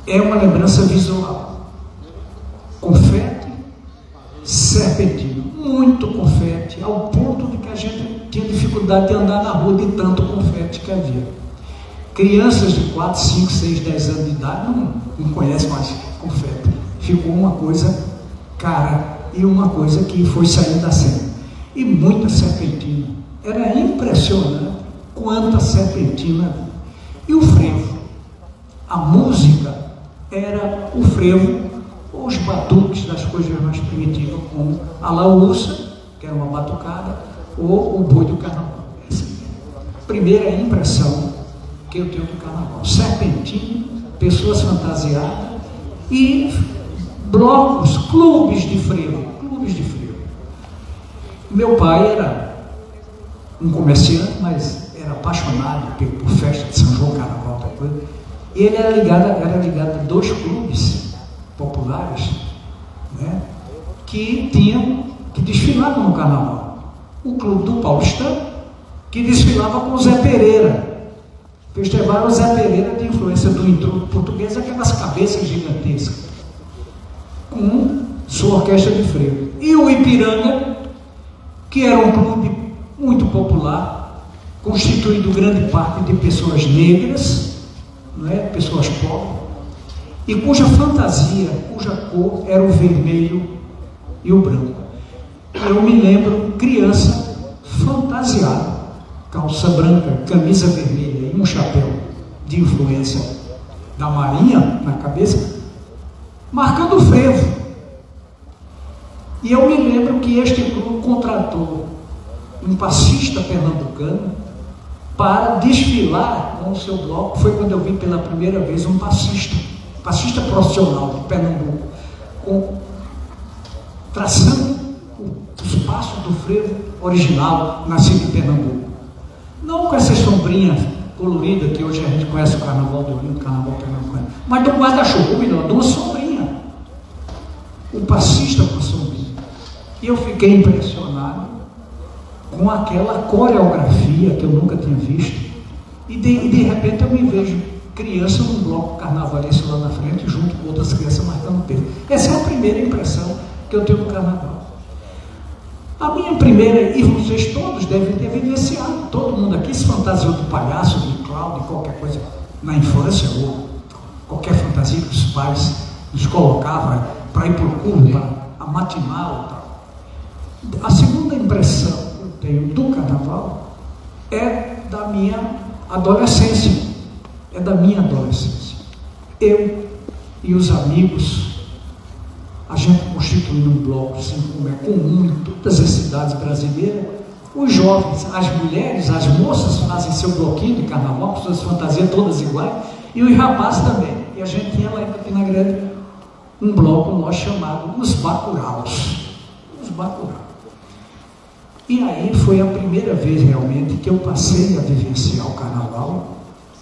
é uma lembrança visual. Confete, serpentina, muito confete, ao ponto de que a gente tinha dificuldade de andar na rua de tanto confete que havia. Crianças de 4, 5, 6, 10 anos de idade não conhecem mais confete. Ficou uma coisa cara e uma coisa que foi saindo da cena. E muita serpentina. Era impressionante quanta serpentina. E o frevo. A música era o frevo, ou os batuques das coisas mais primitivas, como a laúça, que era uma batucada, ou o boi do carnaval. Essa é a primeira impressão que eu tenho do carnaval. Serpentina, pessoas fantasiadas e blocos, clubes de frevo. Meu pai era um comerciante, mas era apaixonado por festa de São João, carnaval, outra coisa. E ele era ligado a 2 clubes populares, né, que desfilavam no carnaval. O clube do Paulistano, que desfilava com o Zé Pereira. Festival o Zé Pereira de influência do intrudo português, aquelas cabeças gigantescas, com sua orquestra de frevo. E o Ipiranga, que era um clube muito popular, constituído grande parte de pessoas negras, não é? Pessoas pobres, e cuja fantasia, cuja cor era o vermelho e o branco. Eu me lembro, criança, fantasiada, calça branca, camisa vermelha e um chapéu de influência da Marinha na cabeça, marcando o frevo. E eu me lembro que este clube contratou um passista pernambucano para desfilar com o seu bloco. Foi quando eu vi pela primeira vez um passista profissional de Pernambuco, traçando os passos do frevo original, nascido em Pernambuco. Não com essas sombrinhas colorida, que hoje a gente conhece o Carnaval de Olinda, o Carnaval Pernambucano, mas de um guarda-chuva, ou melhor, de uma sombrinha. O passista com a sombrinha. E eu fiquei impressionado com aquela coreografia que eu nunca tinha visto. E de repente eu me vejo criança num bloco carnavalesco lá na frente, junto com outras crianças marcando peso. Essa é a primeira impressão que eu tenho do Carnaval. A minha primeira, e vocês todos devem ter vivenciado, todo mundo aqui se fantasiou de palhaço, de clown, de qualquer coisa na infância, ou qualquer fantasia que os pais nos colocavam para ir para o curso, para a matinal e tal. A segunda impressão que eu tenho do Carnaval é da minha adolescência. É da minha adolescência. Eu e os amigos, a gente constituindo um bloco, assim como é comum em todas as cidades brasileiras, os jovens, as mulheres, as moças fazem seu bloquinho de carnaval, com suas fantasias todas iguais, e os rapazes também. E a gente tinha lá em Campina Grande um bloco nós chamado Os Bacuraus. Os Bacuraus. E aí foi a primeira vez realmente que eu passei a vivenciar o carnaval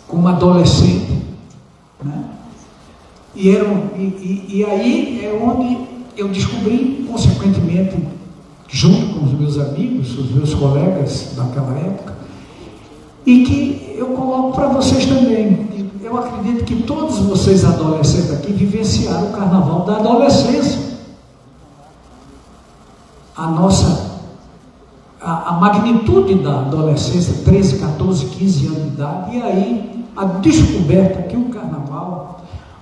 como adolescente, né? E aí é onde eu descobri, consequentemente, junto com os meus amigos, os meus colegas daquela época, e que eu coloco para vocês também. Eu acredito que todos vocês adolescentes aqui vivenciaram o Carnaval da adolescência. A magnitude da adolescência, 13, 14, 15 anos de idade, e aí a descoberta que o Carnaval,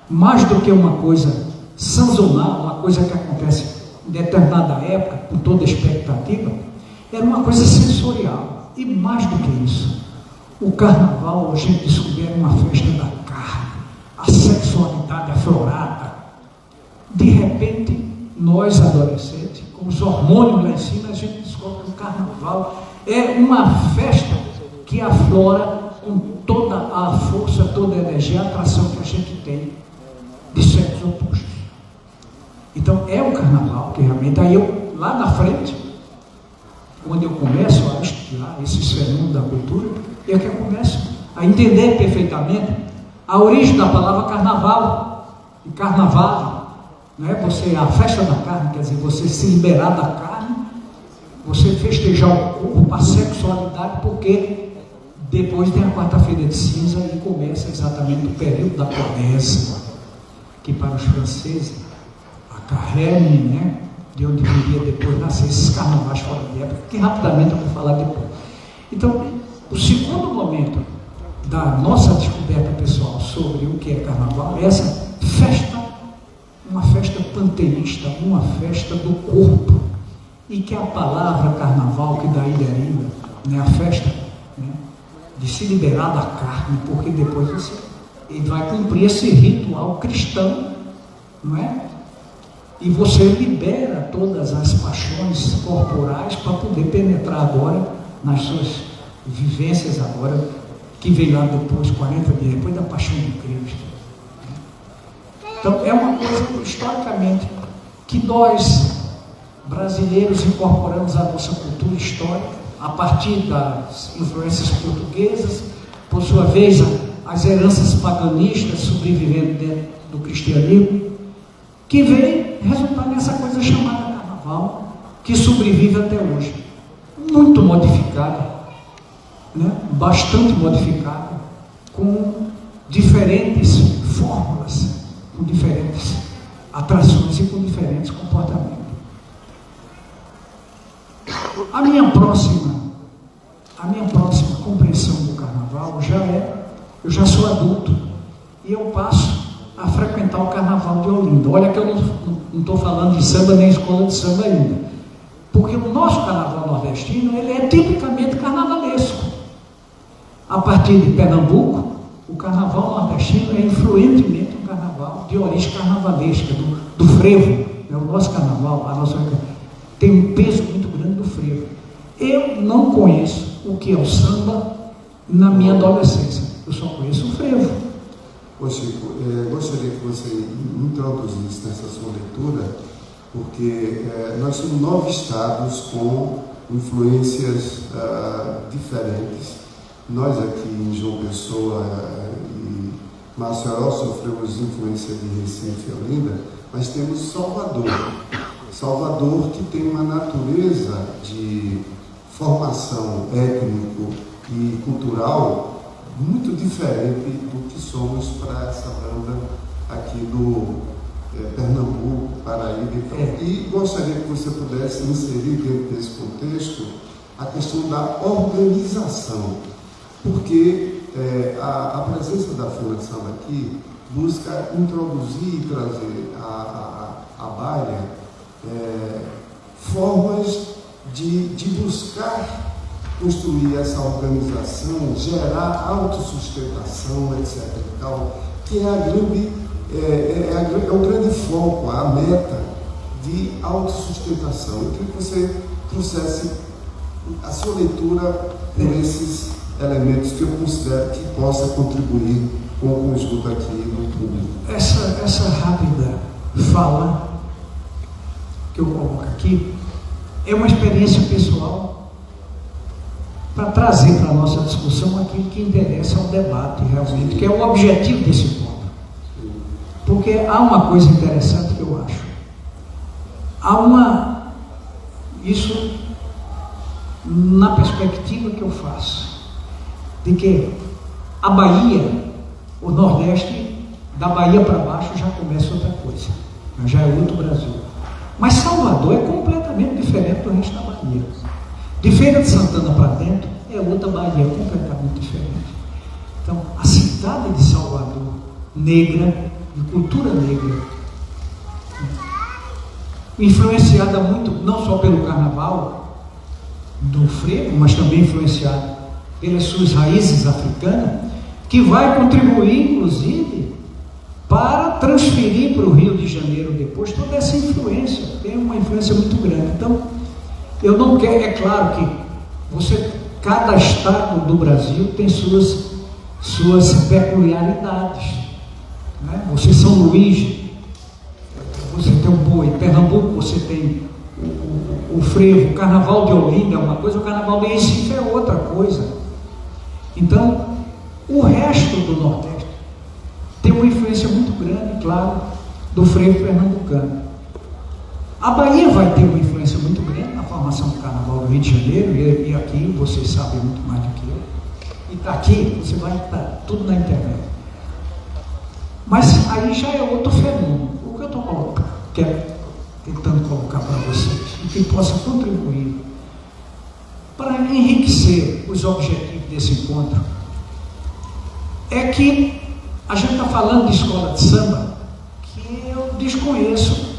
mais do que uma coisa sazonal, uma coisa que acontece em determinada época, com toda expectativa, era uma coisa sensorial. E mais do que isso, o Carnaval, a gente descobriu uma festa da carne, a sexualidade aflorada. De repente, nós adolescentes, com os hormônios lá em cima, a gente descobre que o Carnaval é uma festa que aflora com toda a força, toda a energia, a atração que a gente tem de sexos opostos. Então é o Carnaval que realmente, aí eu, lá na frente, quando eu começo a estudar esses fenômenos da cultura, é que eu começo a entender perfeitamente a origem da palavra carnaval, e carnaval, não é você, a festa da carne, quer dizer, você se liberar da carne, você festejar o corpo, a sexualidade, porque depois tem a quarta-feira de cinza e começa exatamente o período da quaresma, que para os franceses, a carême, né, de onde viria depois nascer esses carnavais fora de época, que rapidamente eu vou falar depois. Então, o segundo momento da nossa descoberta pessoal sobre o que é carnaval é essa festa, uma festa panteísta, uma festa do corpo, e que a palavra carnaval, que daí deriva, né, a festa, né, de se liberar da carne, porque depois você ele vai cumprir esse ritual cristão, não é? E você libera todas as paixões corporais para poder penetrar agora nas suas vivências agora, que veio lá depois, 40 dias depois da paixão de Cristo. Então é uma coisa, historicamente, que nós, brasileiros, incorporamos à nossa cultura histórica, a partir das influências portuguesas, por sua vez, as heranças paganistas sobrevivendo dentro do cristianismo, que vem resultar nessa coisa chamada carnaval, que sobrevive até hoje, muito modificada, né? Bastante modificada, com diferentes fórmulas, com diferentes atrações e com diferentes comportamentos. A minha próxima compreensão do carnaval eu já sou adulto e eu passo a frequentar o carnaval de Olinda. Olha que eu não estou falando de samba nem escola de samba ainda, porque o nosso carnaval nordestino ele é tipicamente carnavalesco. A partir de Pernambuco, o carnaval nordestino é influentemente um carnaval de origem carnavalesca, do frevo. É o nosso carnaval, a nossa tem um peso muito grande do frevo. Eu não conheço o que é o samba na minha adolescência, eu só conheço o frevo. Ô Chico, gostaria que você introduzisse nessa sua leitura, porque nós somos 9 estados com influências diferentes Nós aqui em João Pessoa e Maceió sofremos influência de Recife e Olinda, mas temos Salvador. Salvador que tem uma natureza de formação étnico e cultural muito diferente do que somos para essa banda aqui do Pernambuco, Paraíba e tal. E gostaria que você pudesse inserir dentro desse contexto a questão da organização, porque a presença da Feira de Samba aqui busca introduzir e trazer à baile formas de buscar construir essa organização, gerar autossustentação, etc. E tal, que é o grande foco, a meta de autossustentação. Eu queria que você trouxesse a sua leitura por esses elementos que eu considero que possa contribuir com o conjunto aqui no público. Essa rápida fala que eu coloco aqui é uma experiência pessoal para trazer para a nossa discussão aquilo que interessa ao debate realmente, que é o objetivo desse ponto. Porque há uma coisa interessante que eu acho. Isso na perspectiva que eu faço, de que a Bahia, o Nordeste, da Bahia para baixo já começa outra coisa, já é outro Brasil. Mas Salvador é completamente diferente do resto da Bahia. De Feira de Santana para dentro é outra Bahia, completamente diferente. Então, a cidade de Salvador, negra, de cultura negra, influenciada muito, não só pelo carnaval do frevo, mas também influenciada pelas suas raízes africanas, que vai contribuir, inclusive, para transferir para o Rio de Janeiro depois toda essa influência. Tem uma influência muito grande. Então, eu não quero, é claro que cada estado do Brasil tem suas peculiaridades, né? Você São Luís, você tem o boi, Pernambuco você tem o frevo, o carnaval de Olinda é uma coisa, o carnaval de Recife é outra coisa. Então, o resto do Nordeste tem uma influência muito grande, claro, do frevo pernambucano. A Bahia vai ter uma influência muito grande na formação do carnaval do Rio de Janeiro, e aqui vocês sabem muito mais do que eu. E está aqui, você vai estar tudo na internet. Mas aí já é outro fenômeno. O que eu estou tentando colocar para vocês, e que possa contribuir para enriquecer os objetivos desse encontro, é que a gente está falando de escola de samba que eu desconheço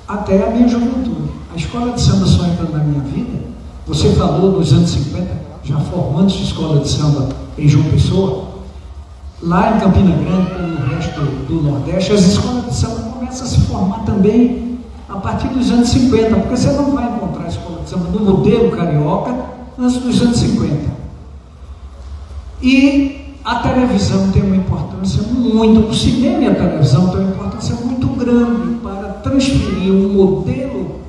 até a minha juventude. A escola de samba só entra na minha vida. Você falou nos anos 50, já formando-se escola de samba em João Pessoa. Lá em Campina Grande, como no resto do Nordeste, as escolas de samba começam a se formar também a partir dos anos 50, porque você não vai encontrar a escola de samba no modelo carioca antes dos anos 50. E a televisão tem uma importância muito, o cinema e a televisão têm uma importância muito grande para transferir um modelo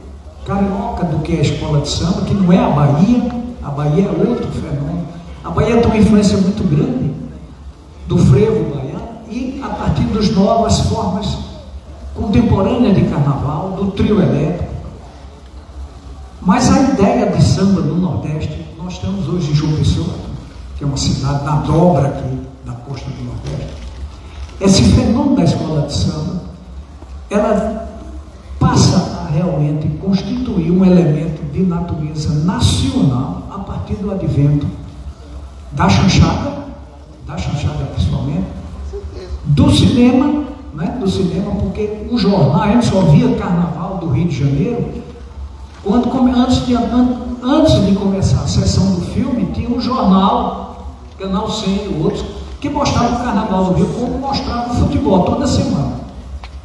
carioca do que é a escola de samba, que não é a Bahia é outro fenômeno. A Bahia tem uma influência muito grande do frevo baiano e a partir das novas formas contemporâneas de carnaval, do trio elétrico. Mas a ideia de samba no Nordeste, nós temos hoje em João Pessoa, que é uma cidade na dobra aqui da costa do Nordeste. Esse fenômeno da escola de samba, ela passa a realmente constituir um elemento de natureza nacional a partir do advento da chanchada principalmente, do cinema, né? Do cinema, porque o jornal, a gente só via carnaval do Rio de Janeiro antes de começar a sessão do filme, tinha um jornal, Canal 100 e outros, que mostrava o carnaval do Rio como mostrava o futebol toda semana.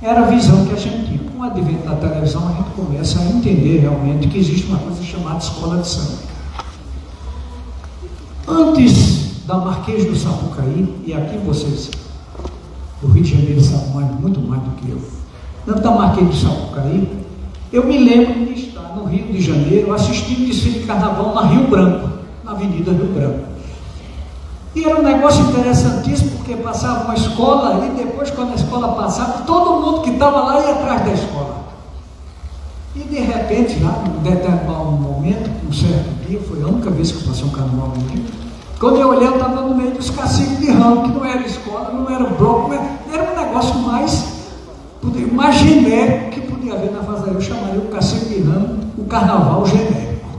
Era a visão que a gente tinha. Com o advento da televisão, a gente começa a entender realmente que existe uma coisa chamada escola de samba. Antes da Marquês do Sapucaí, e aqui vocês do Rio de Janeiro sabem muito mais do que eu, antes da Marquês do Sapucaí, eu me lembro de estar no Rio de Janeiro assistindo o desfile de carnaval na Rio Branco, na Avenida Rio Branco. E era um negócio interessantíssimo, porque passava uma escola e depois, quando a escola passava, todo mundo que estava lá ia atrás da escola. E de repente, lá, num determinado momento, um certo dia, foi a única vez que eu passei um carnaval no Rio, quando eu olhei, eu estava no meio dos caciques de ramo, que não era escola, não era bloco, era um negócio mais genérico que podia haver na Fazenda. Eu chamaria o cacique de ramo o carnaval genérico.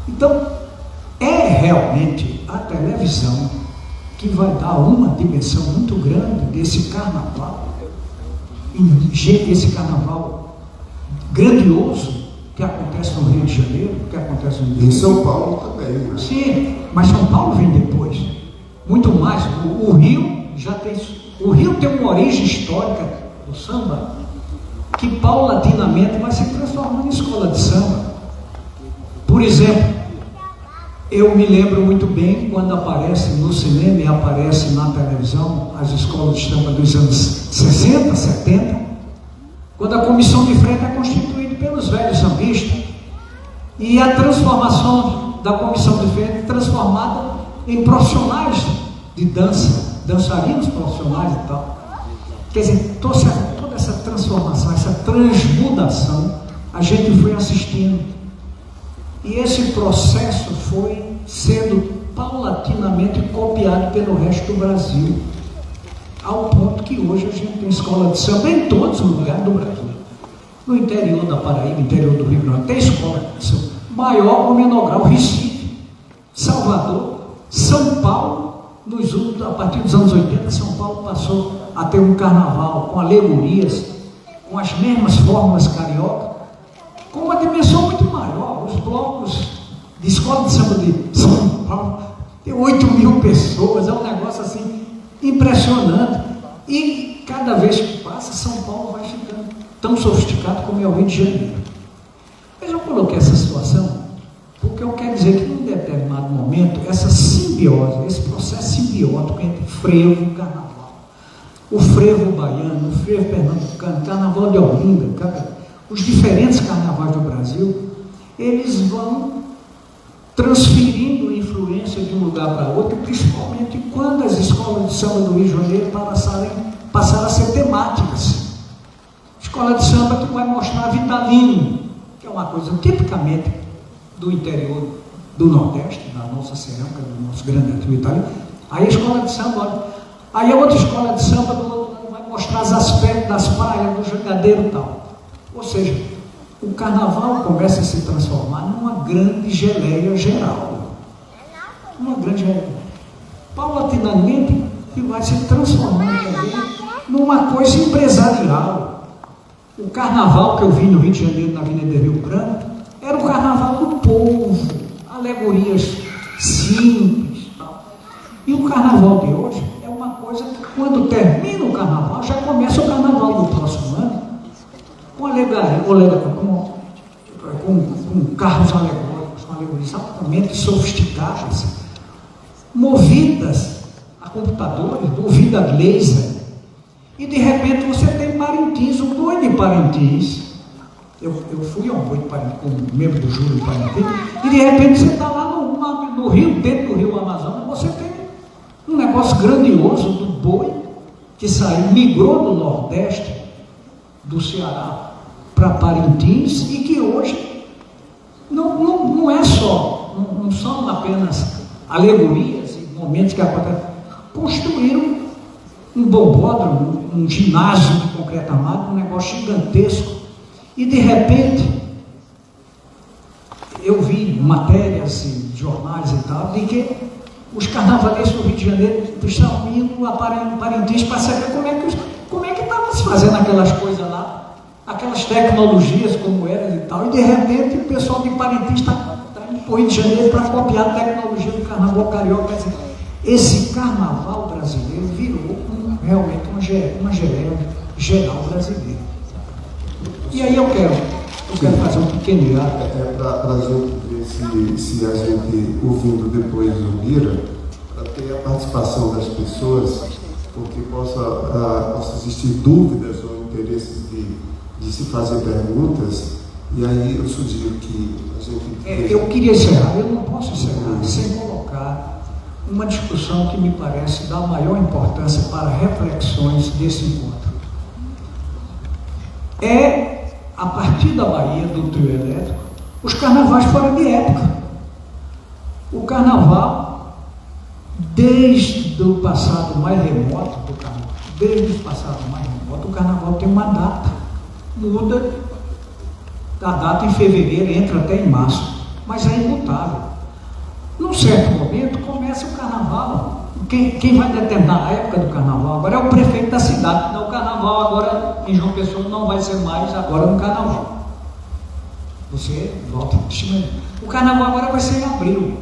Então, é realmente a televisão que vai dar uma dimensão muito grande desse carnaval, esse carnaval grandioso que acontece no Rio de Janeiro, que acontece no Rio. Em São Paulo também, né? Sim, mas São Paulo vem depois. Muito mais. O Rio já tem. O Rio tem uma origem histórica do samba que paulatinamente vai se transformando em escola de samba. Por exemplo, eu me lembro muito bem quando aparece no cinema e aparece na televisão as escolas de samba dos anos 60, 70, quando a comissão de frente é constituída pelos velhos sambistas e a transformação da comissão de frente é transformada em profissionais de dança, dançarinos profissionais e tal. Quer dizer, toda essa transformação, essa transmudação, a gente foi assistindo. E esse processo foi sendo paulatinamente copiado pelo resto do Brasil, ao ponto que hoje a gente tem escola de samba em todos os lugares do Brasil. No interior da Paraíba, interior do Rio Grande do Norte, tem escola de samba. Maior ou menor grau, Recife, Salvador, São Paulo, a partir dos anos 80, São Paulo passou a ter um carnaval com alegorias, com as mesmas fórmulas carioca, com uma dimensão muito maior. Os blocos de escola de samba de São Paulo tem 8.000 pessoas, é um negócio assim impressionante. E cada vez que passa, São Paulo vai ficando tão sofisticado como é o Rio de Janeiro. Mas eu coloquei essa situação porque eu quero dizer que num determinado momento, essa simbiose, esse processo simbiótico entre frevo e carnaval, o frevo baiano, o frevo pernambucano, carnaval de Olinda, os diferentes carnavais do Brasil, eles vão transferindo influência de um lugar para outro, principalmente quando as escolas de samba do Rio de Janeiro passaram a ser temáticas. Escola de samba que vai mostrar Vitalino, que é uma coisa tipicamente do interior do Nordeste, da nossa cerâmica, do nosso grande atributo Vitalino. Aí a escola de samba, aí a outra escola de samba do outro lado vai mostrar os aspectos das praias, do jangadeiro e tal. Ou seja, o carnaval começa a se transformar numa grande geleia geral. Uma grande geleia. Paulatinamente, que vai se transformando também numa coisa empresarial. O carnaval que eu vi no Rio de Janeiro, na Avenida Rio Branco, era o carnaval do povo, alegorias simples. Tal. E o carnaval de hoje é uma coisa que, quando termina o carnaval, já começa o carnaval do próximo ano, com carros alegóricos, com alegorias altamente sofisticadas, movidas a computadores, movidas a laser, e de repente você tem Parintins, o boi de Parintins. Eu fui ao boi de Parintins como membro do júri de Parintins, e de repente você está lá no Rio, dentro do Rio Amazonas, você tem um negócio grandioso do boi que migrou do Nordeste, do Ceará para Parintins, e que hoje não é só, não são apenas alegorias e momentos que acontecem. Construíram um bombódromo, um ginásio de concreto armado, um negócio gigantesco, e de repente eu vi matérias em jornais e tal, de que os carnavalistas do Rio de Janeiro estavam indo a Parintins para saber como é que estava se fazendo aquelas coisas lá, aquelas tecnologias como eram e tal, e de repente o pessoal de Parintins está indo para o Rio de Janeiro para copiar a tecnologia do carnaval carioca. Esse carnaval brasileiro virou realmente uma geleia geral brasileira. E aí eu quero fazer um pequeno hiato. Para a gente ver se a gente, ouvindo depois o Mira, para ter a participação das pessoas, porque possa existir dúvidas ou interesses de se fazer perguntas, e aí eu sugiro que a gente... Eu queria encerrar, eu não posso encerrar sem colocar uma discussão que me parece dar maior importância para reflexões desse encontro. É, a partir da Bahia, do trio elétrico, os carnavais fora de época. O carnaval, desde o passado mais remoto do carnaval, o carnaval tem uma data, muda da data em fevereiro, entra até em março, mas é imutável. Num certo momento começa o carnaval. Quem vai determinar a época do carnaval agora é o prefeito da cidade. Não, o carnaval agora em João Pessoa não vai ser mais agora no carnaval. Você volta para o carnaval agora vai ser em abril.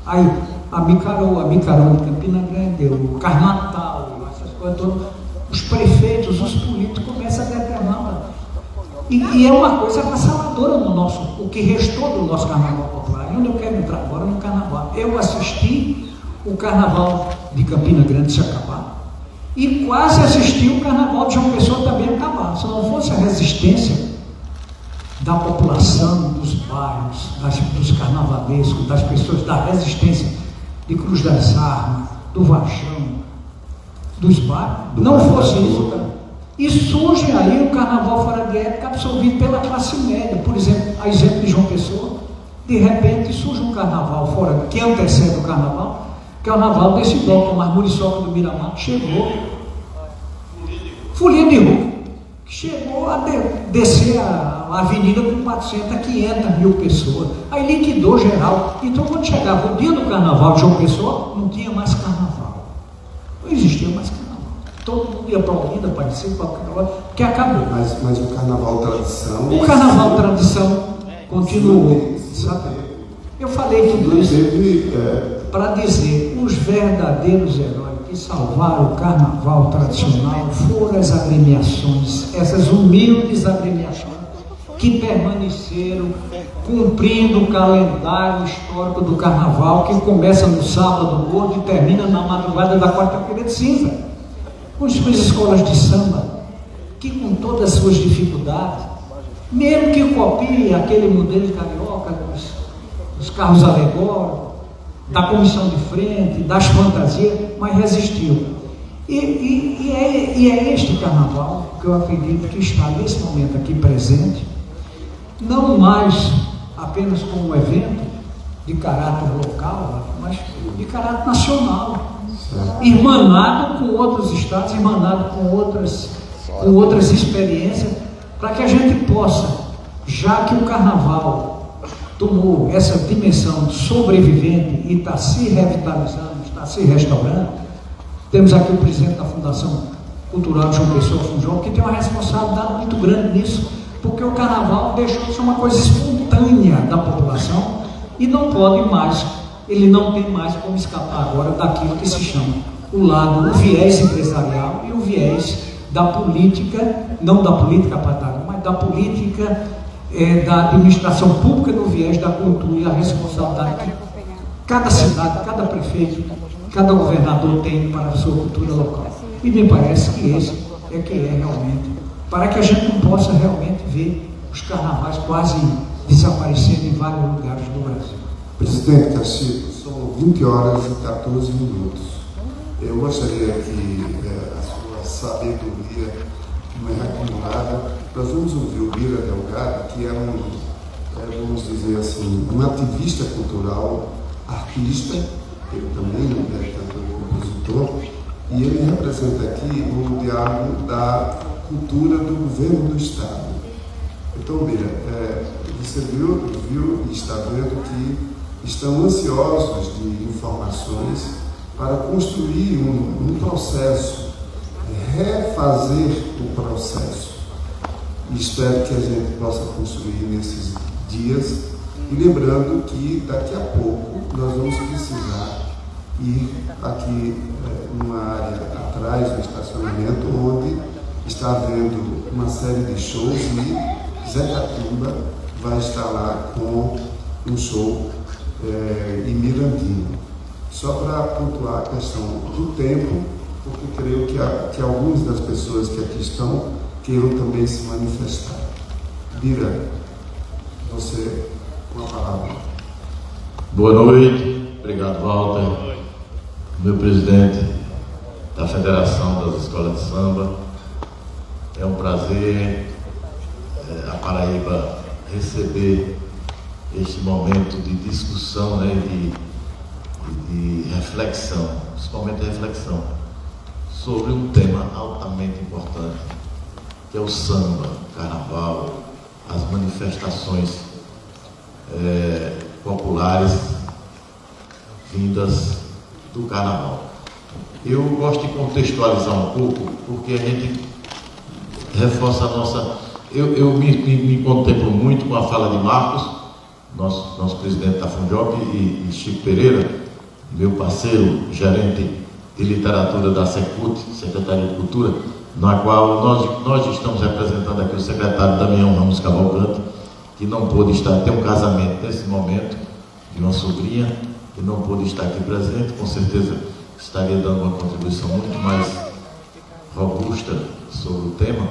Aí a Micarol de Campina Grande, o Carnatal, essas coisas todas, os prefeitos, os políticos começam a determinar. E é uma coisa avassaladora no nosso, o que restou do nosso carnaval popular. E onde eu quero entrar agora no carnaval? Eu assisti o carnaval de Campina Grande se acabar e quase assisti o carnaval de João Pessoa também acabar. Se não fosse a resistência da população, dos bairros, dos carnavalescos, das pessoas, da resistência de Cruz das Armas, do Vachão, dos bairros, não fosse isso, e surge aí o carnaval fora de época absorvido pela classe média. Por exemplo, a exemplo de João Pessoa, de repente surge um carnaval fora, que antecede o carnaval, que é o carnaval desse bloco, mas Muriçoca do Miramar, chegou, Folia de Rua, que chegou a descer a avenida com 400, 500 mil pessoas, aí liquidou geral. Então quando chegava o dia do carnaval de João Pessoa, não tinha mais carnaval, não existia mais carnaval. Todo mundo ia para Olinda, parecia com o carnaval, que acabou. Mas o carnaval tradição... O carnaval tradição continuou, sabe? Eu falei tudo isso para dizer, os verdadeiros heróis que salvaram o carnaval tradicional foram as agremiações, essas humildes agremiações que permaneceram cumprindo o calendário histórico do carnaval, que começa no sábado gordo e termina na madrugada da quarta-feira de cinza. Com as suas escolas de samba, que com todas as suas dificuldades, mesmo que copie aquele modelo de carioca, dos carros alegóricos, da comissão de frente, das fantasias, mas resistiu. E é este carnaval que eu acredito que está nesse momento aqui presente, não mais apenas como um evento de caráter local, mas de caráter nacional. Irmanado com outros estados, irmanado com outras experiências, para que a gente possa, já que o carnaval tomou essa dimensão sobrevivente e está se revitalizando, está se restaurando, temos aqui o presidente da Fundação Cultural de João Pessoa, Funjão, que tem uma responsabilidade muito grande nisso, porque o carnaval deixou de ser uma coisa espontânea da população e não pode mais. Ele não tem mais como escapar agora daquilo que se chama o viés empresarial e o viés da política, não da política partidária, mas da política da administração pública no viés da cultura e a responsabilidade que cada cidade, cada prefeito, cada governador tem para a sua cultura local. E me parece que esse é que é realmente, para que a gente não possa realmente ver os carnavais quase desaparecendo em vários lugares do Brasil. Presidente Caxico, são 20 horas e 14 minutos. Eu gostaria que a sua sabedoria acumulada, nós vamos ouvir o Bira Delgado, que é vamos dizer assim, um ativista cultural, artista, ele também é cantor e compositor, e ele representa aqui o diálogo da cultura do governo do Estado. Então, Bira, você viu e está vendo que estão ansiosos de informações para construir um processo, refazer o processo. E espero que a gente possa construir nesses dias, e lembrando que daqui a pouco nós vamos precisar ir aqui numa área atrás do estacionamento, onde está havendo uma série de shows e Zé Catumba vai estar lá com um show em Mirandinho. Só para pontuar a questão do tempo, porque creio que algumas das pessoas que aqui estão queiram também se manifestar. Bira, você com a palavra. Boa noite, obrigado, Walter. meu presidente da Federação das Escolas de Samba. É um prazer a Paraíba receber este momento de discussão, né, de reflexão, principalmente reflexão, sobre um tema altamente importante, que é o samba, o carnaval, as manifestações populares vindas do carnaval. Eu gosto de contextualizar um pouco, porque a gente reforça a nossa... Eu me contemplo muito com a fala de Marcos, nosso presidente da Funjop, e Chico Pereira, meu parceiro, gerente de literatura da Secult, Secretaria de Cultura, na qual nós estamos representando aqui o secretário Damião Ramos Cavalcante, que não pôde estar, tem um casamento nesse momento, de uma sobrinha, que não pôde estar aqui presente, com certeza estaria dando uma contribuição muito mais robusta sobre o tema,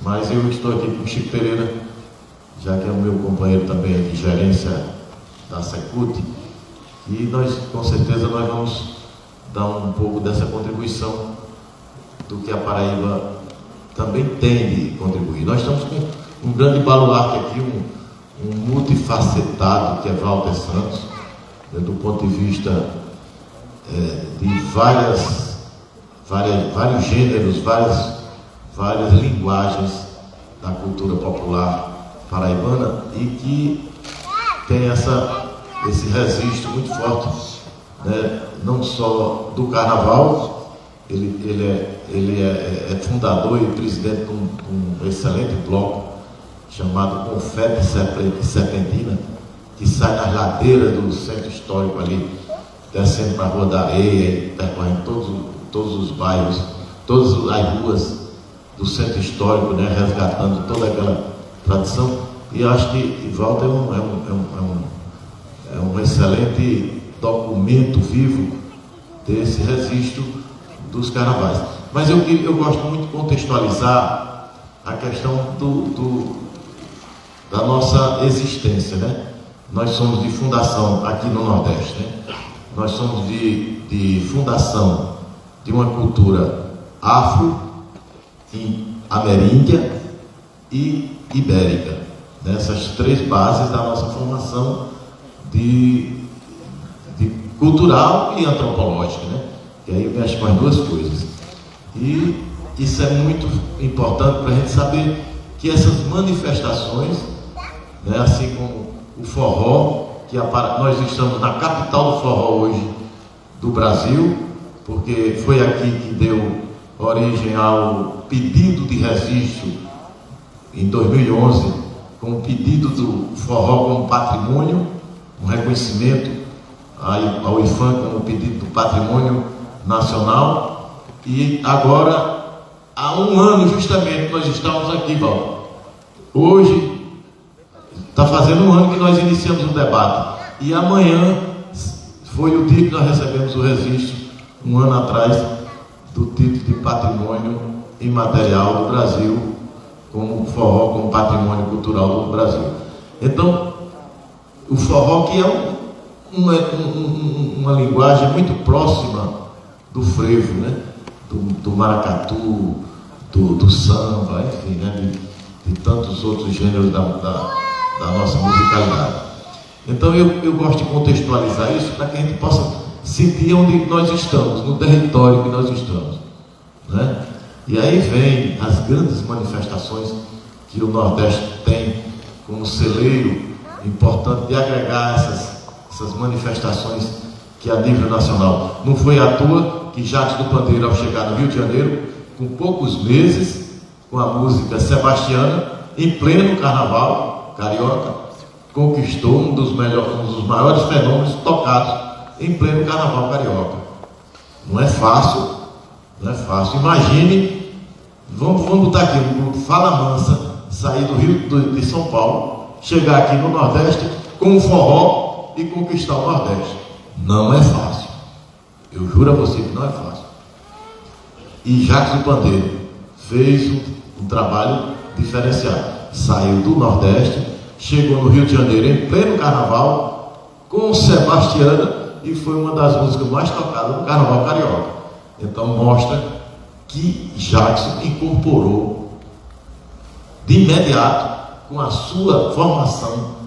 mas eu estou aqui com o Chico Pereira, já que é o meu companheiro também de gerência da Secult, e nós, com certeza, nós vamos dar um pouco dessa contribuição do que a Paraíba também tem de contribuir. Nós estamos com um grande baluarte aqui, um multifacetado, que é Walter Santos, do ponto de vista de vários gêneros, várias linguagens da cultura popular paraibana, e que tem esse registro muito forte, né, não só do carnaval. Ele é fundador e presidente de um excelente bloco chamado Confete Serpentina, que sai nas ladeiras do centro histórico ali, descendo para a Rua da Areia, percorrendo todos os bairros, todas as ruas do centro histórico, né, resgatando toda aquela tradição. E acho que Walter é um excelente documento vivo desse registro dos carnavais. Mas eu gosto muito de contextualizar a questão da nossa existência, né? Nós somos de fundação aqui no Nordeste, né? Nós somos de fundação de uma cultura afro, ameríndia e ibérica, né? Essas três bases da nossa formação de cultural e antropológica, né? Que aí mexe com as duas coisas. E isso é muito importante para a gente saber que essas manifestações, né, assim como o forró, nós estamos na capital do forró hoje do Brasil, porque foi aqui que deu origem ao pedido de registro em 2011, com o pedido do forró como patrimônio, um reconhecimento ao IFAM como pedido do patrimônio nacional. E agora, há um ano justamente, nós estamos aqui, Val. Hoje está fazendo um ano que nós iniciamos o debate, e amanhã foi o dia que nós recebemos o registro, um ano atrás, do título de patrimônio imaterial do Brasil, como forró, como patrimônio cultural do Brasil. Então, o forró, que é uma linguagem muito próxima do frevo, né? do maracatu, do samba, enfim, né? de tantos outros gêneros da nossa musicalidade. Então eu gosto de contextualizar isso para que a gente possa sentir onde nós estamos, no território que nós estamos, né? E aí vem as grandes manifestações que o Nordeste tem como celeiro importante de agregar essas manifestações que a nível nacional. Não foi à toa que Jacques do Pandeiro, ao chegar no Rio de Janeiro, com poucos meses, com a música Sebastiana, em pleno carnaval carioca, conquistou um dos maiores fenômenos tocados em pleno carnaval carioca. Não é fácil, não é fácil. Imagine, vamos botar aqui no grupo Fala Mansa, sair do Rio de São Paulo, chegar aqui no Nordeste com um forró e conquistar o Nordeste. Não é fácil. Eu juro a você que não é fácil. E Jacques do Pandeiro fez um trabalho diferenciado. Saiu do Nordeste, chegou no Rio de Janeiro em pleno carnaval, com Sebastiana, e foi uma das músicas mais tocadas no Carnaval Carioca. Então mostra que Jackson incorporou de imediato, com a sua formação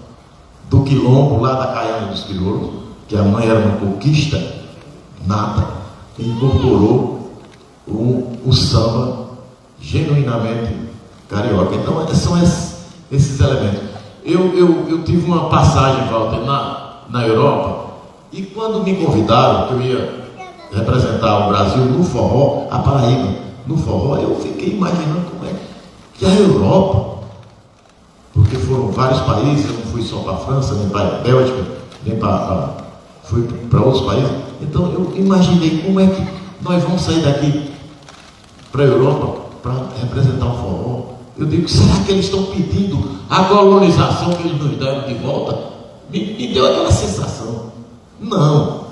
do quilombo lá da Caiana dos Crioulos, que a mãe era uma conquista nata, e incorporou o samba genuinamente carioca. Então são esses elementos. Eu tive uma passagem, Walter, na Europa, e quando me convidaram que eu ia representar o Brasil no forró, a Paraíba no forró, eu fiquei imaginando como é que a Europa, porque foram vários países, eu não fui só para a França, nem para a Bélgica, nem fui para outros países. Então eu imaginei como é que nós vamos sair daqui para a Europa para representar o forró. Eu digo, será que eles estão pedindo a colonização que eles nos deram de volta? Me deu aquela sensação. Não.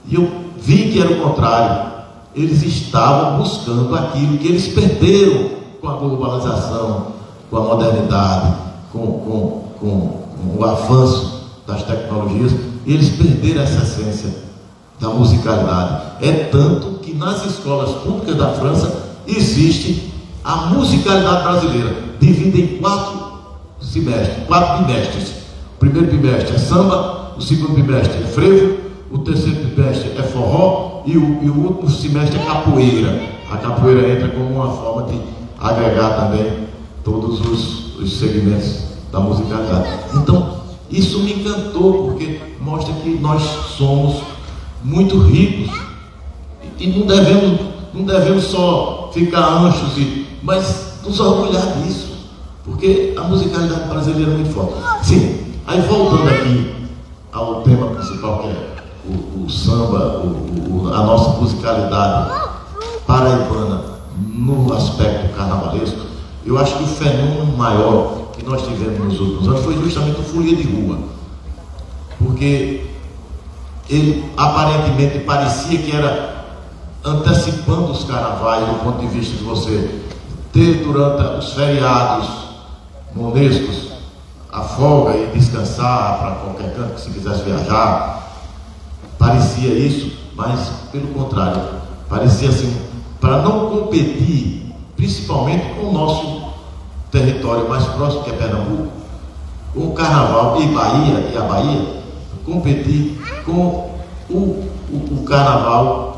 E eu vi que era o contrário. Eles estavam buscando aquilo que eles perderam com a globalização, com a modernidade, com o avanço das tecnologias. Eles perderam essa essência da musicalidade. É tanto que nas escolas públicas da França existe a musicalidade brasileira, dividida em 4 bimestres. O primeiro bimestre é samba, o segundo bimestre é frevo, o terceiro bimestre é forró e o último semestre é capoeira. A capoeira entra como uma forma de agregar também todos os segmentos da musicalidade. Então, isso me encantou, porque mostra que nós somos muito ricos e não devemos só ficar anchos, mas nos orgulhar disso, porque a musicalidade brasileira é muito forte. Sim, aí voltando aqui ao tema principal, que é o samba, a nossa musicalidade paraibana no aspecto carnavalesco, eu acho que o fenômeno maior que nós tivemos nos últimos anos foi justamente o folia de rua, porque ele aparentemente parecia que era antecipando os carnavais, do ponto de vista de você ter durante os feriados monescos a folga e descansar para qualquer canto que se quisesse viajar. Parecia isso, mas pelo contrário, parecia assim, para não competir, principalmente com o nosso território mais próximo, que é Pernambuco, com o Carnaval e a Bahia, competir com o Carnaval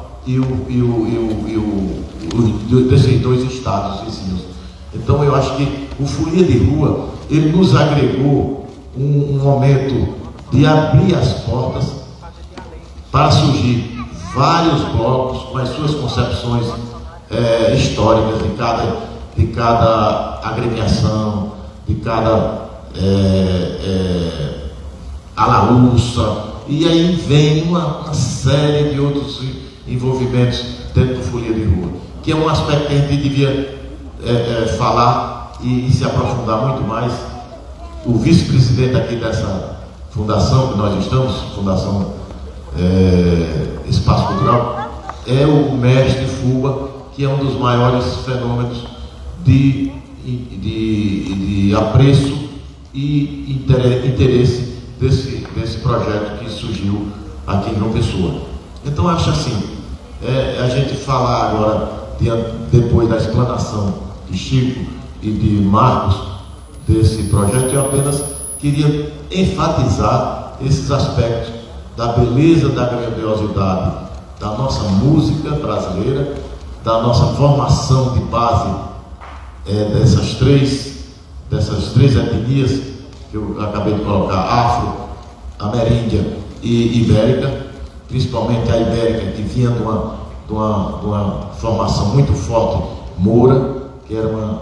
desses 2 estados vizinhos. Então eu acho que o folia de rua, ele nos agregou um momento de abrir as portas para surgir vários blocos com as suas concepções históricas de cada agremiação, de cada alaúça, e aí vem uma série de outros envolvimentos dentro do folia de rua, que é um aspecto que a gente devia falar e se aprofundar muito mais. O vice-presidente aqui dessa fundação que nós estamos, Fundação Espaço Cultural, é o mestre Fuba, que é um dos maiores fenômenos de apreço e interesse desse projeto que surgiu aqui em João Pessoa. Então acho assim, a gente falar agora, depois da explanação de Chico e de Marcos desse projeto, eu apenas queria enfatizar esses aspectos da beleza, da grandiosidade da nossa música brasileira, da nossa formação de base dessas três etnias que eu acabei de colocar: afro, ameríndia e ibérica, principalmente a ibérica, que vinha de uma formação muito forte moura, que era um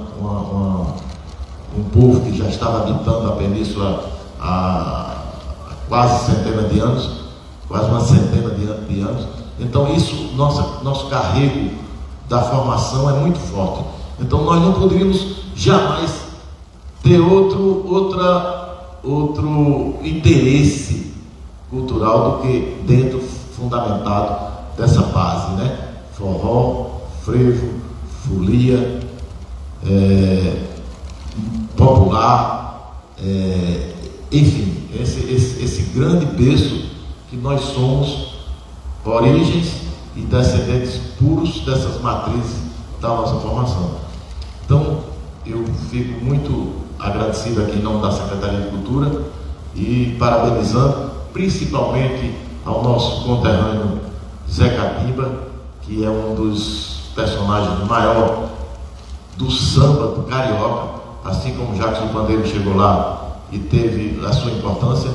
povo que já estava habitando a península há quase uma centena de anos. Então isso, nosso carrego da formação é muito forte. Então nós não poderíamos jamais ter outro interesse cultural do que dentro, fundamentado dessa base, né? Forró, frevo, folia, popular, enfim, esse grande berço que nós somos origens e descendentes puros dessas matrizes da nossa formação. Então, eu fico muito agradecido aqui em nome da Secretaria de Cultura e parabenizando principalmente ao nosso conterrâneo Zé Catimba, que é um dos personagens maior do samba do carioca, assim como Jacques do Pandeiro chegou lá e teve a sua importância.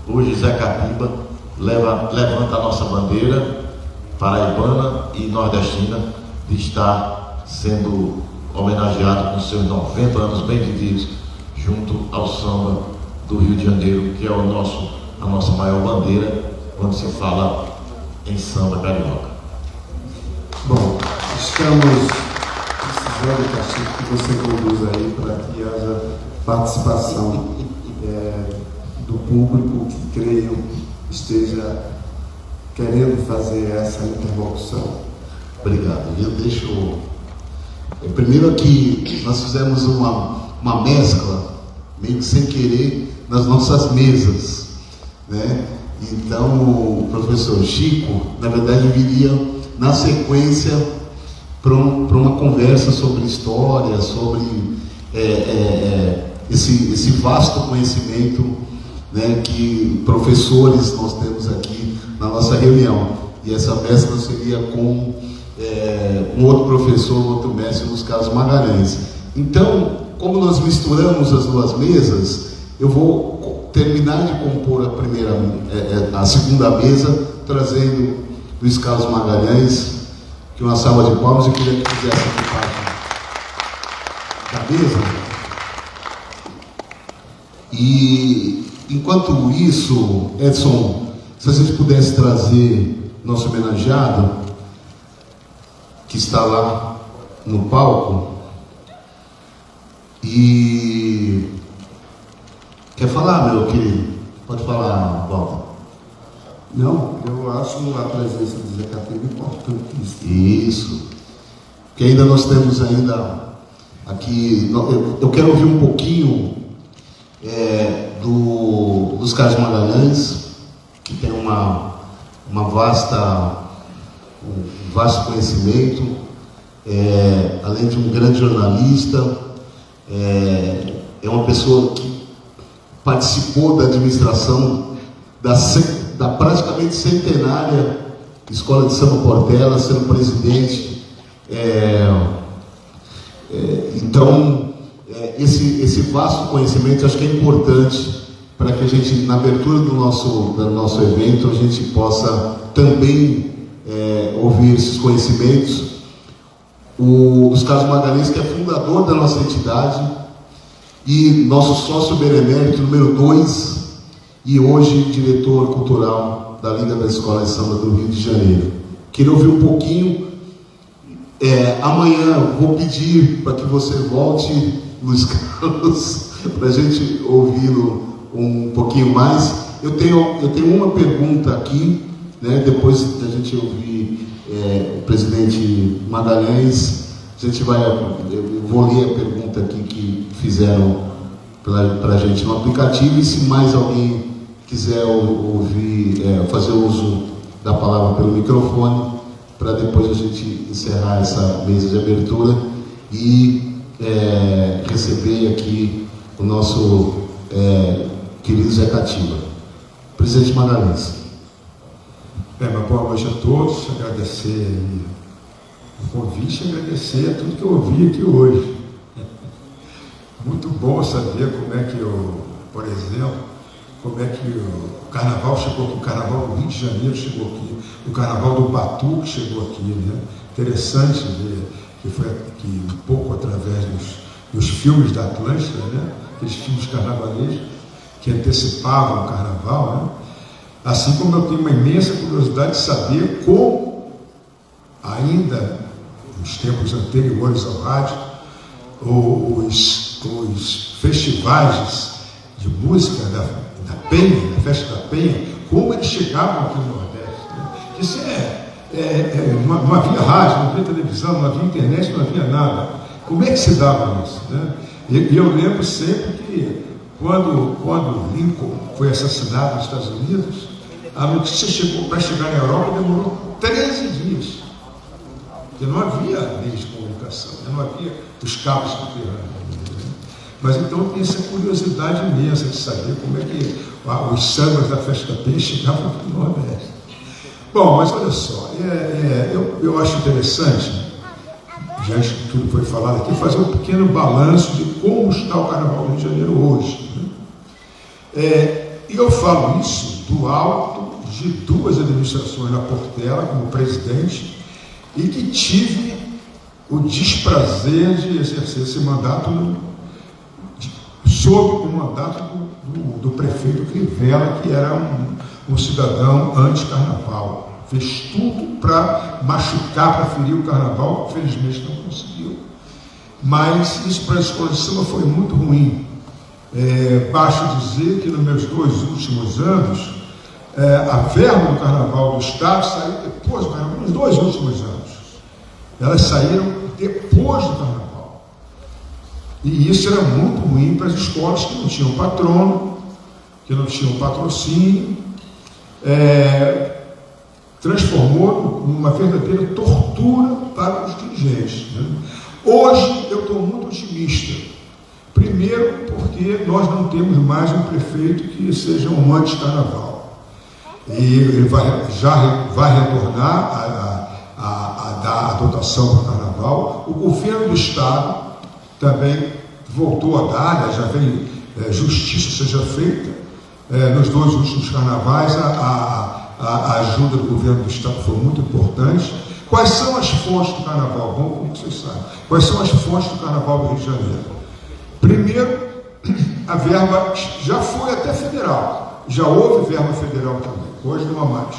Hoje Zé Catimba levanta a nossa bandeira paraibana e nordestina de estar sendo homenageado com seus 90 anos bem vividos junto ao samba do Rio de Janeiro, que é a nossa maior bandeira quando se fala em samba carioca. Bom, estamos precisando, Caxias, que você conduz aí para que haja participação do público que, creio, esteja querendo fazer essa interlocução. Obrigado. Eu deixo... Primeiro aqui, nós fizemos uma mescla, meio que sem querer, nas nossas mesas, né? Então, o professor Chico, na verdade, viria na sequência para uma conversa sobre história, sobre esse vasto conhecimento, né, que professores nós temos aqui na nossa reunião. E essa mescla seria com um outro professor, outro mestre, nos casos Magalhães. Então, como nós misturamos as duas mesas, eu vou terminar de compor a segunda mesa, trazendo Luiz Carlos Magalhães, que uma salva de palmas, eu queria que fizesse aqui parte da mesa. E enquanto isso, Edson, se a gente pudesse trazer nosso homenageado, que está lá no palco, e quer falar, meu querido? Pode falar, Walter. Não, eu acho a presença do Zé Catimba importantíssima. Isso. Porque ainda nós temos aqui, eu quero ouvir um pouquinho dos Carlos Magalhães, que tem um vasto conhecimento, além de um grande jornalista, é uma pessoa que participou da administração da praticamente centenária Escola de Samba Portela, sendo presidente. Então, esse vasto conhecimento, acho que é importante para que a gente, na abertura do nosso evento, a gente possa também ouvir esses conhecimentos. O Carlos Magalhães, que é fundador da nossa entidade e nosso sócio benemérito número 2, e hoje diretor cultural da Liga da Escola de Samba do Rio de Janeiro. Queria ouvir um pouquinho. Amanhã eu vou pedir para que você volte, Luiz Carlos, para a gente ouvi-lo um pouquinho mais. Eu tenho uma pergunta aqui, né, depois da gente ouvir o presidente Magalhães, eu vou ler a pergunta aqui que fizeram para a gente no aplicativo, e se mais alguém quiser ouvir, fazer uso da palavra pelo microfone, para depois a gente encerrar essa mesa de abertura e receber aqui o nosso querido Zé Catimba. Presidente Magalhães. Uma boa noite a todos, agradecer o convite e agradecer a tudo que eu ouvi aqui hoje. Muito bom saber como é que por exemplo, como é que o Carnaval chegou aqui, o Carnaval do Rio de Janeiro chegou aqui, o Carnaval do Batu que chegou aqui, né? Interessante ver que foi aqui um pouco através dos filmes da Atlântida, né? Aqueles filmes carnavalescos que antecipavam o Carnaval, né? Assim como eu tenho uma imensa curiosidade de saber como, ainda nos tempos anteriores ao rádio, os festivais de música da Penha, da Festa da Penha, como eles chegavam aqui no Nordeste. Né? Isso não havia rádio, não havia televisão, não havia internet, não havia nada. Como é que se dava isso? Né? E eu lembro sempre que quando Lincoln foi assassinado nos Estados Unidos, A notícia chegou, para chegar na Europa, demorou 13 dias. Porque não havia meios de comunicação, não havia os cabos subterrâneos. Mas então tem essa curiosidade imensa de saber como é que os sambas da Festa da Penha chegavam para o Nordeste. Bom, mas olha só, eu acho interessante, já que tudo foi falado aqui, fazer um pequeno balanço de como está o Carnaval do Rio de Janeiro hoje. E eu falo isso do alto de 2 administrações na Portela, como presidente, e que tive o desprazer de exercer esse mandato sob o mandato do prefeito Crivella, que era um cidadão anti-carnaval. Fez tudo para machucar, para ferir o carnaval, felizmente não conseguiu. Mas isso para a escola de samba foi muito ruim. Basta dizer que nos meus 2 últimos anos, a verba do carnaval do Estado saiu depois do carnaval, nos 2 últimos anos. Elas saíram depois do carnaval. E isso era muito ruim para as escolas que não tinham patrono, que não tinham patrocínio. Transformou numa verdadeira tortura para os dirigentes. Hoje eu estou muito otimista. Primeiro, porque nós não temos mais um prefeito que seja um anti-carnaval. E ele já vai retornar a dar a dotação para o carnaval. O governo do Estado também voltou a dar, já vem justiça seja feita. Nos 2 últimos carnavais, a ajuda do governo do Estado foi muito importante. Quais são as fontes do carnaval? Bom, como vocês sabem. Quais são as fontes do carnaval do Rio de Janeiro? Primeiro, a verba já foi até federal. Já houve verba federal também. Hoje não há mais.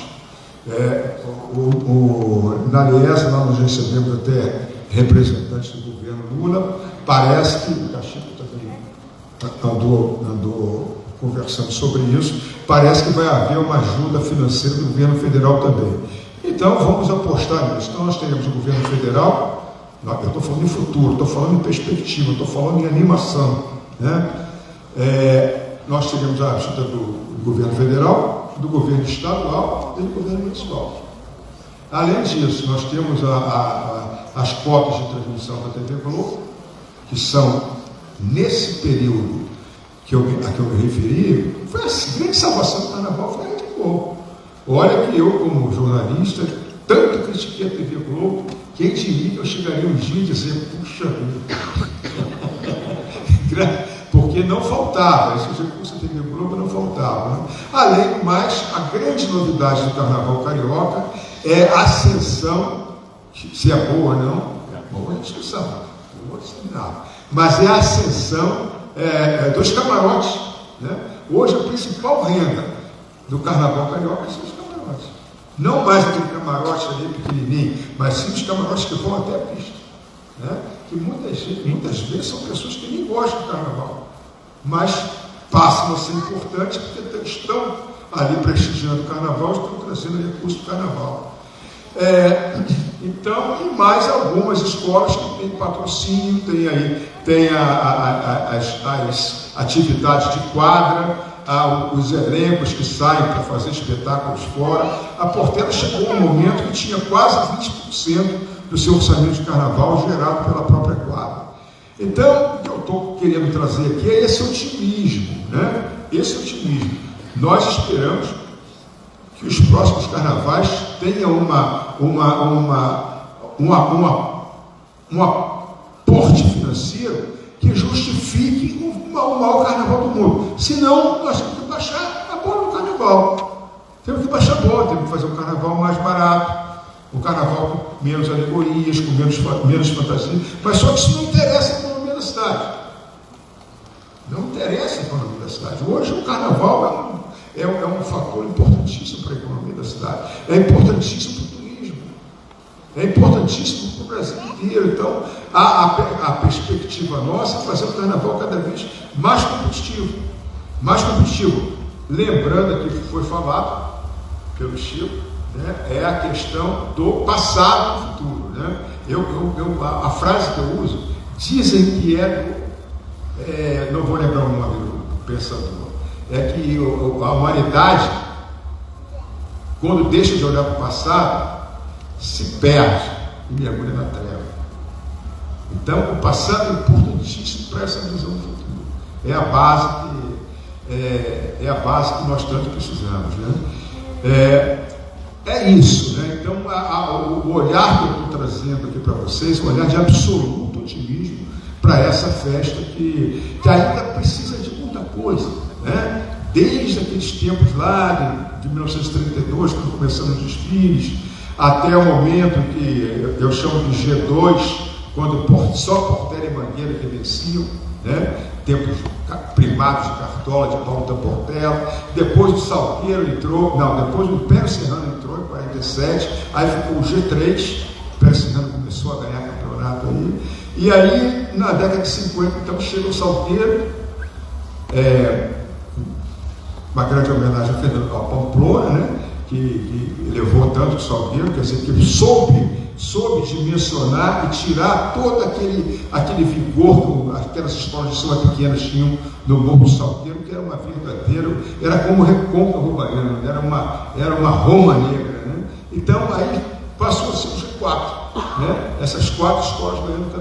Na Liesa, lá nós recebemos até representantes do governo Lula. Parece que o Cachico também andou conversando sobre isso. Parece que vai haver uma ajuda financeira do governo federal também. Então, vamos apostar nisso. Então, nós teremos o governo federal. Eu estou falando em futuro, estou falando em perspectiva, estou falando em animação. Nós teremos a ajuda do governo federal, do governo estadual e do governo municipal. Além disso, nós temos as cotas de transmissão da TV Globo, que são, nesse período a que eu me referi, foi a grande salvação do carnaval, foi a TV Globo. Olha que eu, como jornalista, tanto critiquei a TV Globo, quem diria que eu chegaria um dia e dizer, puxa vida, porque não faltava, esses recursos da TV Globo não faltavam. Além do mais, a grande novidade do Carnaval Carioca é a ascensão, se é boa ou não, é boa a discussão, mas é a ascensão dos camarotes. Hoje a principal renda do Carnaval Carioca são os camarotes. Não mais aquele camarote ali pequenininho, mas sim os camarotes que vão até a pista. Que muitas vezes são pessoas que nem gostam do carnaval, mas passam a ser importantes porque estão ali prestigiando o carnaval, estão trazendo recursos do carnaval. Então, e mais algumas escolas que têm patrocínio, tem as atividades de quadra, os elencos que saem para fazer espetáculos fora. A Portela chegou um momento que tinha quase 20% do seu orçamento de carnaval gerado pela própria quadra. Então, o que eu estou querendo trazer aqui é esse otimismo, Esse otimismo. Nós esperamos que os próximos carnavais tenham um aporte financeiro que justifique o maior carnaval do mundo. Senão, nós temos que baixar a bola do carnaval. Temos que baixar a bola, temos que fazer um carnaval mais barato, um carnaval com menos alegorias, com menos fantasia. Mas só que isso não interessa a economia da cidade. Não interessa a economia da cidade. Hoje o carnaval é um fator importantíssimo para a economia da cidade. É importantíssimo para o turismo. É importantíssimo para o Brasil inteiro. Então, a perspectiva nossa é fazer o carnaval cada vez mais competitivo. Mais competitivo. Lembrando aqui que foi falado pelo Chico, é a questão do passado e do futuro. A frase que eu uso, dizem que não vou lembrar o nome do pensador, é que a humanidade quando deixa de olhar para o passado, se perde e mergulha na treva. Então, o passado é importantíssimo para essa visão do futuro. É a base que nós tanto precisamos, né? É isso, né? Então, o olhar que eu estou trazendo aqui para vocês, um olhar de absoluto otimismo para essa festa que ainda precisa de muita coisa, né? Desde aqueles tempos lá de 1932, quando começamos os desfiles, até o momento que eu chamo de G2, quando só Portela e Mangueira que venciam, né? Tempos primados de Cartola, de Paulo da Portela. Depois o Salgueiro entrou, depois o Império Serrano entrou em 47, aí ficou o G3, o Império Serrano começou a ganhar campeonato aí, e aí na década de 50 então chega o Salgueiro, uma grande homenagem ao Pamplona, né? Que levou tanto o Salgueiro, quer dizer, que ele soube dimensionar e tirar todo aquele vigor que aquelas escolas de samba pequenas tinham no Morro do Salgueiro, que era uma verdadeira, era como Recôncavo Baiano, era uma Roma negra, né? Então aí passou a ser o G4, né? Essas 4 escolas ganhando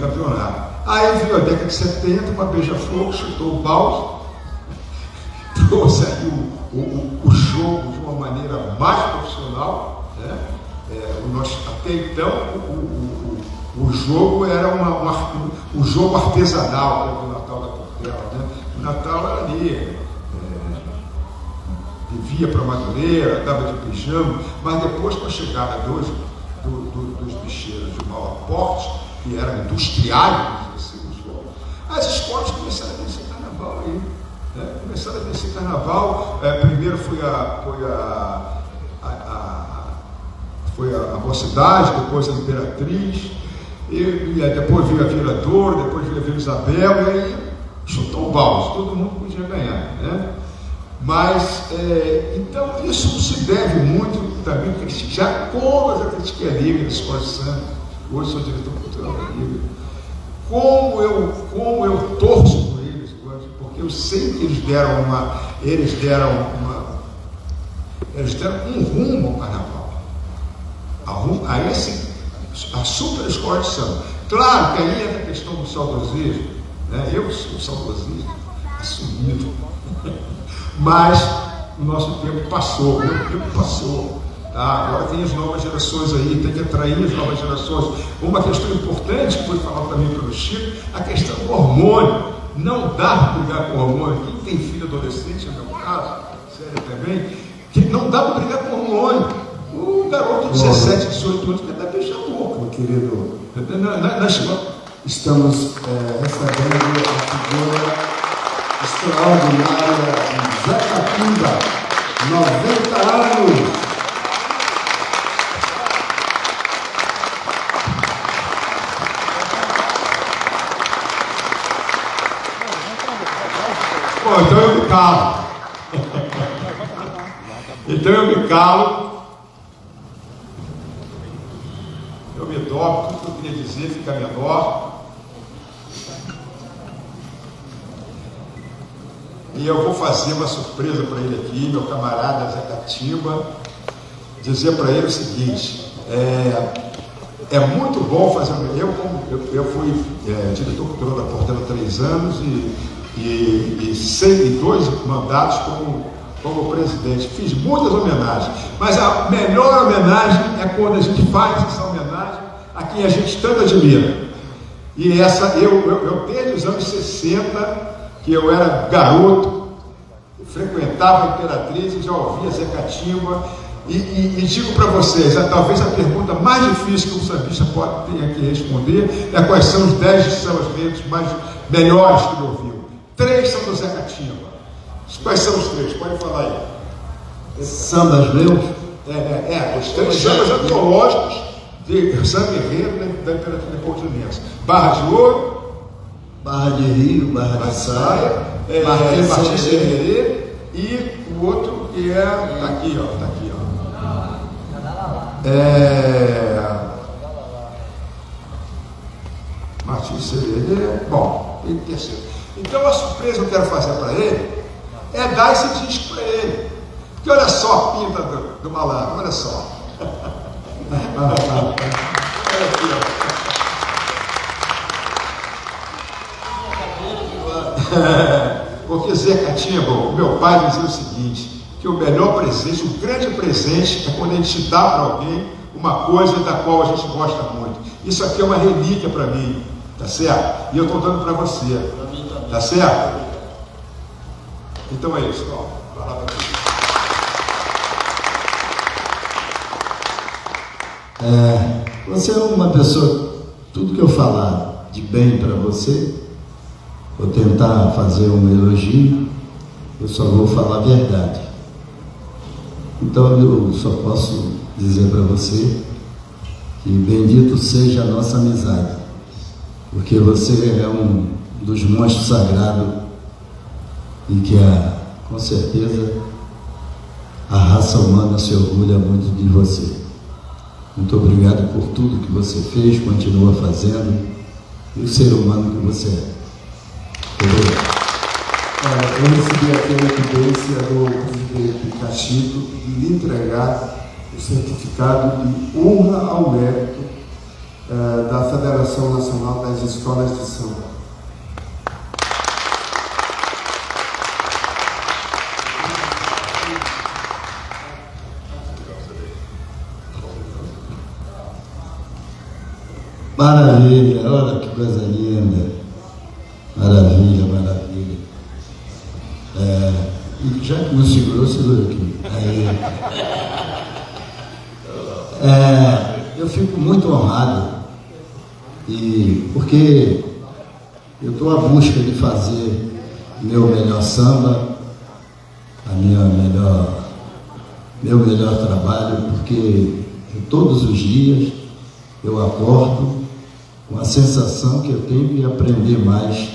campeonato. Aí veio a década de 70, uma beija-flor, chutou o balde, trouxe aí o jogo de uma maneira mais profissional, né? Até então o jogo era um jogo artesanal, que era o Natal da Portela, né? O Natal era ali, vivia para Madureira, dava de pijama, mas depois, com a chegada dos bicheiros de maior porte, que eram industriais, as escolas começaram a vencer carnaval aí. Começaram a vencer carnaval. Primeiro foi a Mocidade, depois a Imperatriz, e depois veio a Viradouro, depois veio a Vila Isabel, e aí chutou o balde, todo mundo podia ganhar, né? Mas, então, isso se deve muito também, porque já como a Crítica Liga da Escola de Samba, hoje sou diretor cultural da Liga, como eu torço por eles, porque eu sei que eles deram um rumo ao carnaval. A super escola de samba. Claro que aí entra a questão do saudosismo, né? Eu sou saudosista, assumido, mas o nosso tempo passou, meu tempo passou. Tá? Agora tem as novas gerações aí, tem que atrair as novas gerações. Uma questão importante que foi falado também pelo Chico, a questão do hormônio. Não dá para brigar com hormônio. Quem tem filho adolescente, no meu caso, sério também, que não dá para brigar com hormônio. O garoto de 17, 18 anos quer dar beijo na boca. Meu querido, estamos recebendo a figura extraordinária de Zé Capimba, 90 anos. Bom, então eu me calo. Eu me dobro, tudo que eu queria dizer fica menor. E eu vou fazer uma surpresa para ele aqui, meu camarada Zé Capimba, dizer para ele o seguinte: é muito bom fazer. Eu fui diretor cultural da Portela há 3 anos e 2 mandatos como presidente. Fiz muitas homenagens, mas a melhor homenagem é quando a gente faz essa homenagem a quem a gente tanto admira. E eu desde os anos 60, que eu era garoto, frequentava a Imperatriz e já ouvia Zé Capimba, e digo para vocês, talvez a pergunta mais difícil que um sambista pode ter que responder é quais são os 10 sambas negros melhores que ele ouviu. 3 são do Zé Capimba. Quais são os 3? Pode falar aí. Sambas meus? Os 3 sambas antológicos de samba guerreiro da Imperatriz Leopoldinense. Barra de Ouro, Barra de Rio, Barra de Saia, Martins Sererê, e o outro que tá aqui, ó. Martins Sererê, bom, e terceiro. Então a surpresa que eu quero fazer para ele é dar esse disco para ele. Que olha só a pinta do malandro, olha só. Olha aqui, ó. Porque Zé Catimbo, meu pai dizia o seguinte, que o melhor presente, o grande presente é quando a gente dá para alguém uma coisa da qual a gente gosta muito. Isso aqui é uma relíquia para mim, tá certo? E eu estou dando para você, tá certo? Então é isso, ó. Vai lá pra você. Você é uma pessoa, tudo que eu falar de bem para você, vou tentar fazer um elogio, eu só vou falar a verdade. Então eu só posso dizer para você que bendito seja a nossa amizade, porque você é um dos monstros sagrados e que com certeza a raça humana se orgulha muito de você. Muito obrigado por tudo que você fez, continua fazendo, e o ser humano que você é. Obrigado. Eu recebi aqui a incumbência do presidente Cachito de lhe entregar o certificado de honra ao mérito da Federação Nacional das Escolas de Samba. Maravilha, olha que coisa linda. Maravilha, maravilha. E já que não segurou aqui. Eu fico muito honrado, porque eu estou à busca de fazer meu melhor samba, meu melhor trabalho, porque todos os dias eu acordo com a sensação que eu tenho de aprender mais.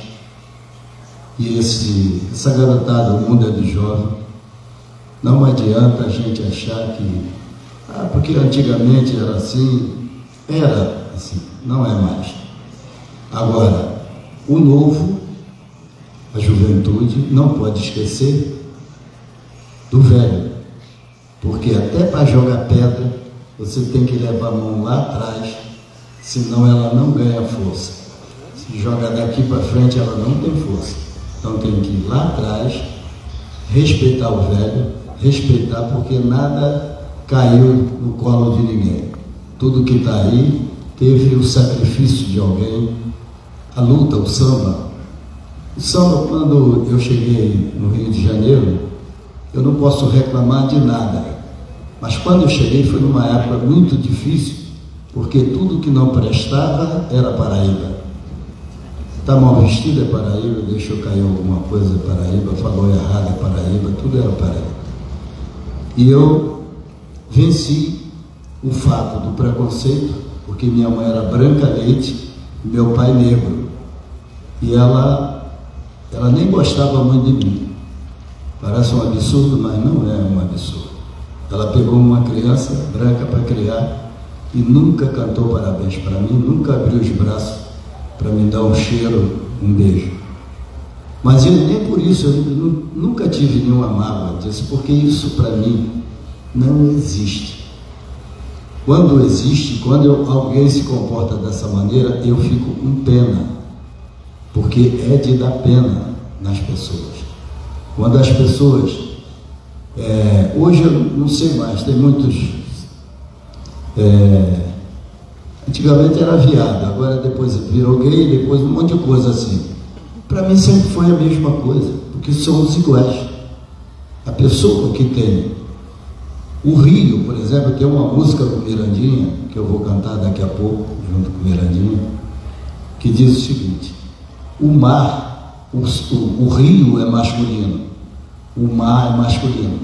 E essa garotada, o mundo é de jovem, não adianta a gente achar que, porque antigamente era assim, não é mais. Agora, o novo, a juventude, não pode esquecer do velho, porque até para jogar pedra, você tem que levar a mão lá atrás, senão ela não ganha força. Se joga daqui para frente, ela não tem força. Então tem que ir lá atrás, respeitar o velho, respeitar, porque nada caiu no colo de ninguém. Tudo que está aí teve o sacrifício de alguém, a luta, o samba. O samba, quando eu cheguei no Rio de Janeiro, eu não posso reclamar de nada. Mas quando eu cheguei foi numa época muito difícil, porque tudo que não prestava era Paraíba. Está mal vestido é Paraíba, deixou cair alguma coisa é Paraíba, falou errado é Paraíba, tudo era Paraíba. E eu venci o fato do preconceito, porque minha mãe era branca leite, meu pai negro. E ela nem gostava muito de mim. Parece um absurdo, mas não é um absurdo. Ela pegou uma criança branca para criar e nunca cantou parabéns para mim, nunca abriu os braços para me dar um cheiro, um beijo. Mas nem por isso, eu nunca tive nenhuma mágoa disso, porque isso para mim não existe. Quando existe, quando alguém se comporta dessa maneira, eu fico com pena, porque é de dar pena nas pessoas. Quando as pessoas, hoje eu não sei mais, tem muitos, antigamente era viado, agora depois virou gay, depois um monte de coisa assim. Para mim sempre foi a mesma coisa, porque somos iguais. A pessoa que tem o Rio, por exemplo, tem uma música do Mirandinha, que eu vou cantar daqui a pouco, junto com o Mirandinha, que diz o seguinte: o mar, o rio é masculino, o mar é masculino.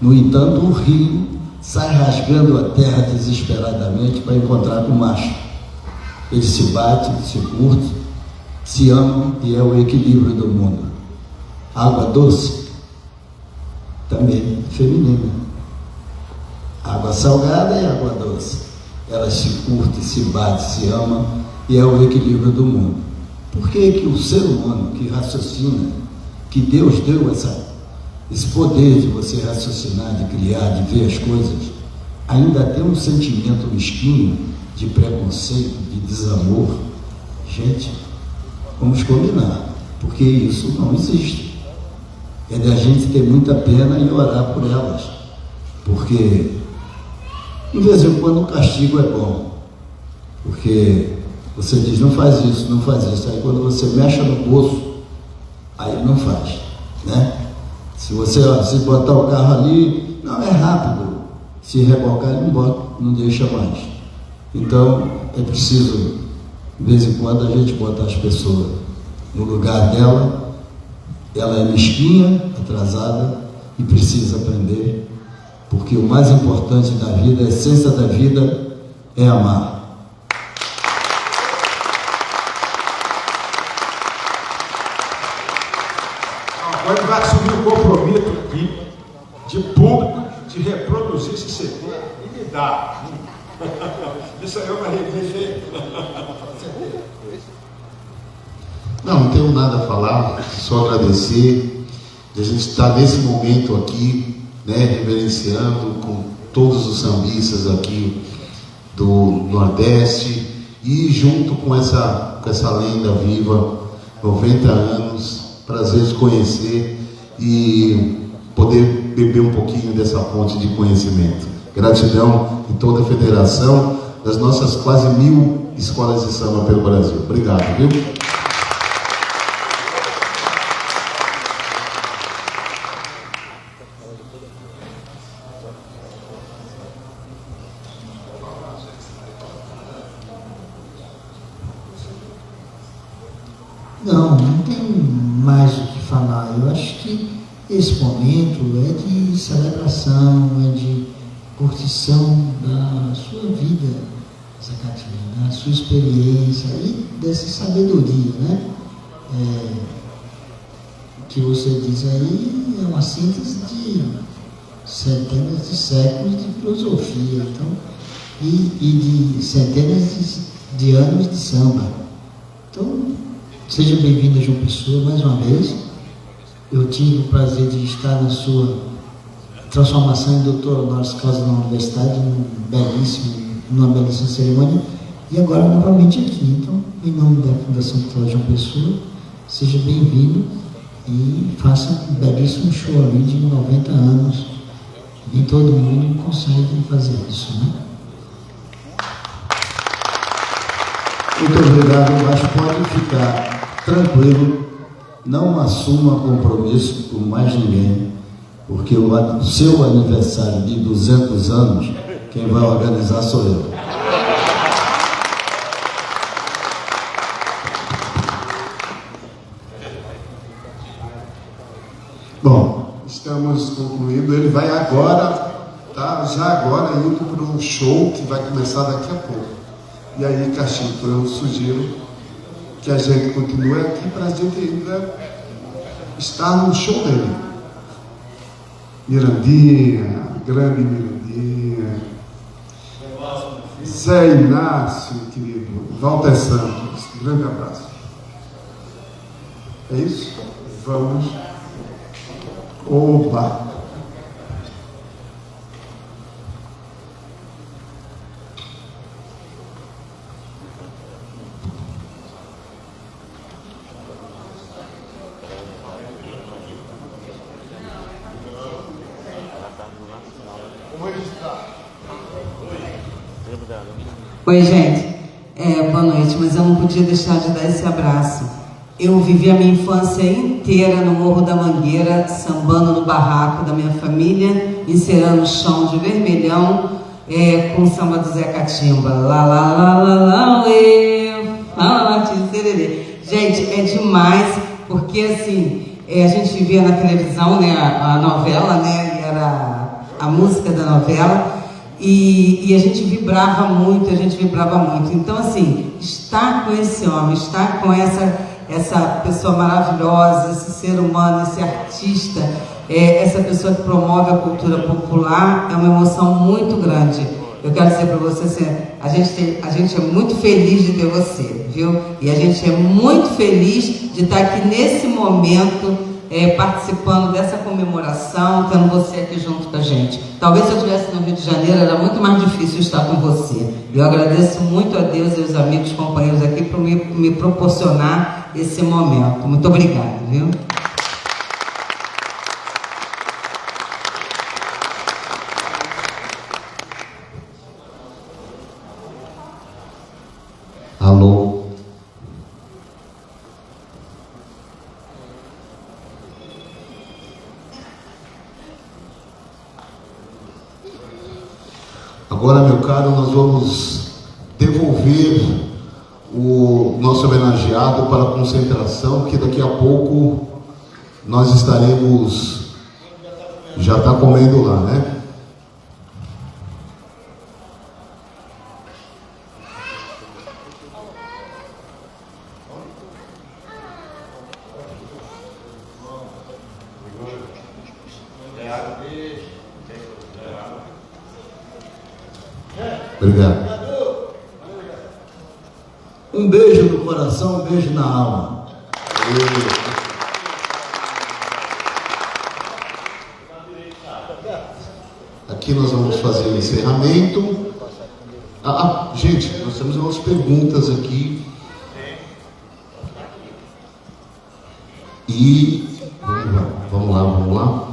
No entanto, o rio sai rasgando a terra desesperadamente para encontrar com o macho. Eles se batem, se curtem, se amam e é o equilíbrio do mundo. Água doce também é feminina. Água salgada e água doce. Elas se curtem, se batem, se amam e é o equilíbrio do mundo. Por que que o ser humano que raciocina que Deus deu esse poder de você raciocinar, de criar, de ver as coisas, ainda tem um sentimento mesquinho de preconceito, de desamor, gente, vamos combinar, porque isso não existe. É da gente ter muita pena e orar por elas, porque de vez em quando o castigo é bom, porque você diz, não faz isso, não faz isso, aí quando você mexe no bolso, aí não faz, né? Se você se botar o carro ali, não, é rápido, se rebocar ele não bota, não deixa mais. Então é preciso de vez em quando a gente botar as pessoas no lugar dela. Ela é mesquinha, atrasada e precisa aprender, porque o mais importante da vida, a essência da vida é amar. Agora vai assumir o compromisso aqui de público de reproduzir esse CD e me dar. Isso aí eu vou rever. Não tenho nada a falar, só agradecer de a gente estar nesse momento aqui, né, reverenciando com todos os sambistas aqui do Nordeste e junto com essa lenda viva, 90 anos, prazer de conhecer e poder beber um pouquinho dessa fonte de conhecimento. Gratidão de toda a federação, das nossas quase 1000 escolas de samba pelo Brasil. Obrigado, viu? Não tem mais o que falar. Eu acho que esse momento é de celebração, é de curtição da sua vida, Zacatina, da sua experiência e dessa sabedoria, né? Que você diz aí é uma síntese de centenas de séculos de filosofia, então, e de centenas de anos de samba. Então, seja bem-vindo a João Pessoa mais uma vez. Eu tive o prazer de estar na sua transformação em doutor honoris causa na universidade, numa belíssima cerimônia, e agora novamente aqui. Então, em nome da Fundação Cultural João Pessoa, seja bem-vindo e faça um belíssimo show ali de 90 anos. Nem todo mundo consegue fazer isso, né? Muito obrigado, mas pode ficar tranquilo, não assuma compromisso com mais ninguém, porque o seu aniversário de 200 anos, quem vai organizar sou eu. Bom, estamos concluindo. Ele vai agora, tá? Já agora indo para um show que vai começar daqui a pouco. E aí, Cachito, eu sugiro que a gente continue aqui para a gente ainda estar no show dele. Mirandinha, grande Mirandinha, Zé Inácio, querido, Walter Santos, grande abraço. É isso? Vamos. Oba! Oi, gente. Boa noite, mas eu não podia deixar de dar esse abraço. Eu vivi a minha infância inteira no Morro da Mangueira, sambando no barraco da minha família, encerando o chão de vermelhão, com o samba do Zé Catimba. Lá, lá, lá, lá, lá, fala, sererê. Gente, é demais, porque assim, a gente via na televisão, né, a novela, né, era a música da novela, e a gente vibrava muito, Então, assim, estar com esse homem, estar com essa pessoa maravilhosa, esse ser humano, esse artista, essa pessoa que promove a cultura popular, é uma emoção muito grande. Eu quero dizer para você, assim, a gente é muito feliz de ter você, viu? E a gente é muito feliz de estar aqui nesse momento participando dessa comemoração, tendo você aqui junto com a gente. Talvez se eu estivesse no Rio de Janeiro, era muito mais difícil estar com você. Eu agradeço muito a Deus e aos amigos, companheiros aqui, por me proporcionar esse momento. Muito obrigada, viu? Alô? Agora, meu caro, nós vamos devolver o nosso homenageado para a concentração, que daqui a pouco nós estaremos, já está comendo lá, né? Obrigado. Um beijo no coração, um beijo na alma. Aqui nós vamos fazer o encerramento. Gente, nós temos umas perguntas aqui. E vamos lá.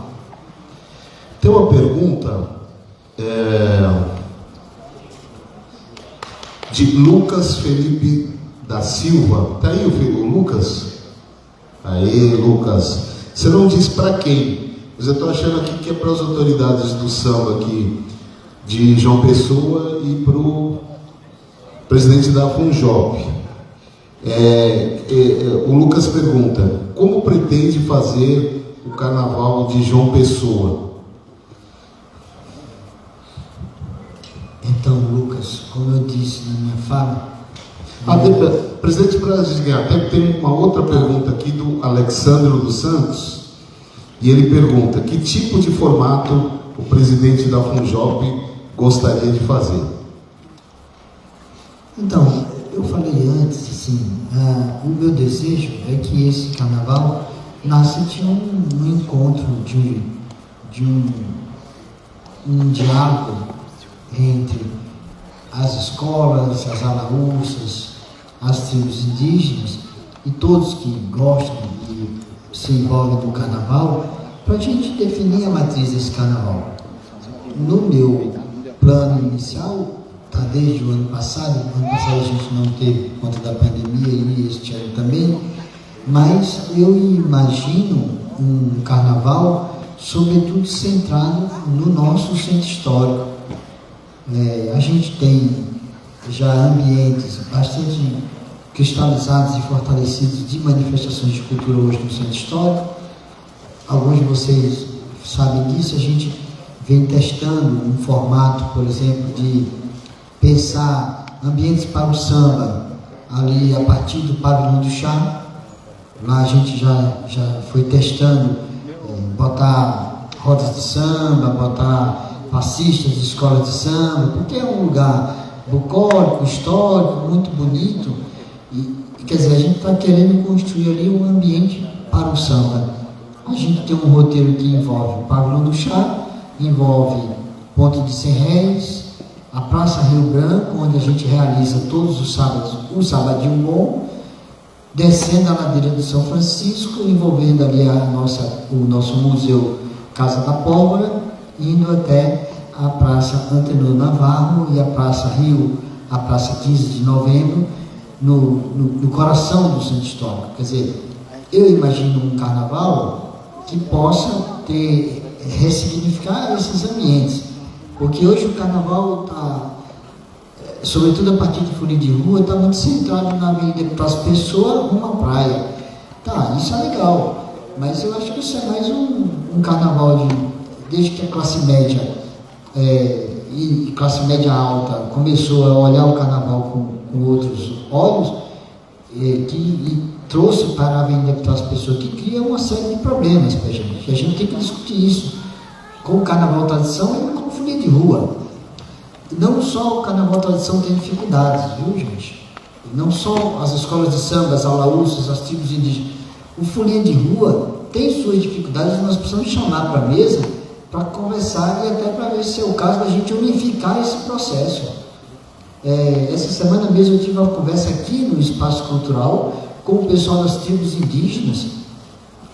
Tem uma pergunta de Lucas Felipe da Silva. Tá aí o Lucas? Aê, Lucas. Você não diz para quem, mas eu estou achando aqui que é para as autoridades do samba aqui de João Pessoa e para o presidente da FUNJOP. O Lucas pergunta: como pretende fazer o carnaval de João Pessoa? Então, Lucas, como eu disse na minha fala... Presidente, para a gente ganhar tempo, tem uma outra pergunta aqui do Alexandro dos Santos, e ele pergunta: que tipo de formato o presidente da FUNJOP gostaria de fazer? Então, eu falei antes, assim, o meu desejo é que esse carnaval nasça de um encontro, de um diálogo entre as escolas, as alaúças, as tribos indígenas e todos que gostam e se envolvem no carnaval, para a gente definir a matriz desse carnaval. No meu plano inicial, tá desde o ano passado a gente não teve por conta da pandemia e este ano também, mas eu imagino um carnaval sobretudo centrado no nosso centro histórico. A gente tem já ambientes bastante cristalizados e fortalecidos de manifestações de cultura hoje no centro histórico. Alguns de vocês sabem disso. A gente vem testando um formato, por exemplo, de pensar ambientes para o samba ali a partir do Pavilhão do Chá. Lá a gente já foi testando botar rodas de samba, botar passistas de escolas de samba, porque é um lugar bucólico, histórico, muito bonito. E quer dizer, a gente está querendo construir ali um ambiente para o samba. A gente tem um roteiro que envolve o Pavilhão do Chá, envolve Ponte de Cem Réis, a Praça Rio Branco, onde a gente realiza todos os sábados o Sabadinho Bom, descendo a ladeira do São Francisco, envolvendo ali o nosso museu Casa da Pólvora, indo até a Praça Antenor Navarro e a Praça Rio, a Praça 15 de Novembro, no coração do centro histórico. Quer dizer, eu imagino um carnaval que possa ressignificar esses ambientes, porque hoje o carnaval está, sobretudo a partir de folia de rua, está muito centrado na Avenida Praça Pessoa, rumo à praia. Tá, isso é legal, mas eu acho que isso é mais um carnaval desde que a classe média e classe média alta começou a olhar o carnaval com outros olhos, que trouxe para a Avenida Praça Pessoa, que cria uma série de problemas para a gente. A gente tem que discutir isso com o carnaval tradição e com a folia de rua. Não só o carnaval tradição tem dificuldades, viu, gente? Não só as escolas de samba, as alaúças, as tribos indígenas. O folia de rua tem suas dificuldades, nós precisamos chamar para a mesa para conversar e até para ver se é o caso da gente unificar esse processo. Essa semana mesmo eu tive uma conversa aqui no Espaço Cultural com o pessoal das tribos indígenas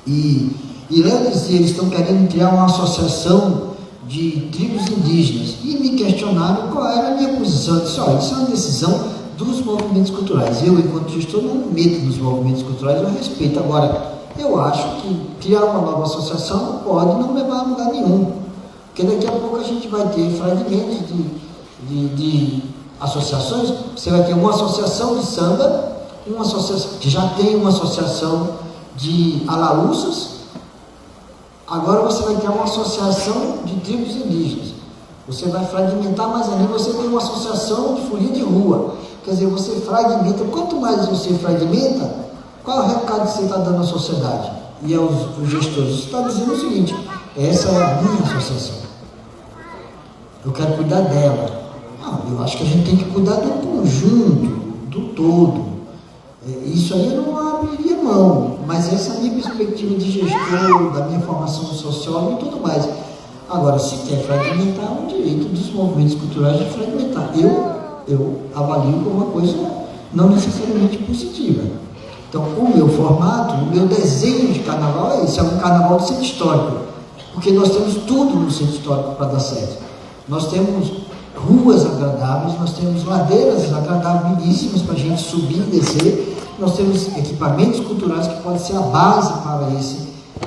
e eles estão querendo criar uma associação de tribos indígenas e me questionaram qual era a minha posição. Eu disse, olha, isso é uma decisão dos movimentos culturais. Eu, enquanto gestor, não me meto nos movimentos culturais, eu respeito. Agora, eu acho que criar uma nova associação não pode não levar a lugar nenhum, porque daqui a pouco a gente vai ter fragmentos de associações. Você vai ter uma associação de samba, uma associação que já tem uma associação de alaúças. Agora você vai ter uma associação de tribos indígenas. Você vai fragmentar mais ainda, você tem uma associação de folia de rua. Quer dizer, você fragmenta. Quanto mais você fragmenta, qual é o recado que você está dando à sociedade e aos gestores? Você está dizendo o seguinte: essa é a minha associação, eu quero cuidar dela. Eu acho que a gente tem que cuidar do conjunto, do todo. Isso aí eu não abriria mão, mas essa é a minha perspectiva de gestor, da minha formação de sociólogo e tudo mais. Agora, se quer fragmentar, é um direito dos movimentos culturais de fragmentar. Eu avalio como uma coisa não necessariamente positiva. Então, o meu formato, o meu desenho de carnaval é esse, é um carnaval do centro histórico, porque nós temos tudo no centro histórico para dar certo. Nós temos ruas agradáveis, nós temos ladeiras agradabilíssimas para a gente subir e descer, nós temos equipamentos culturais que podem ser a base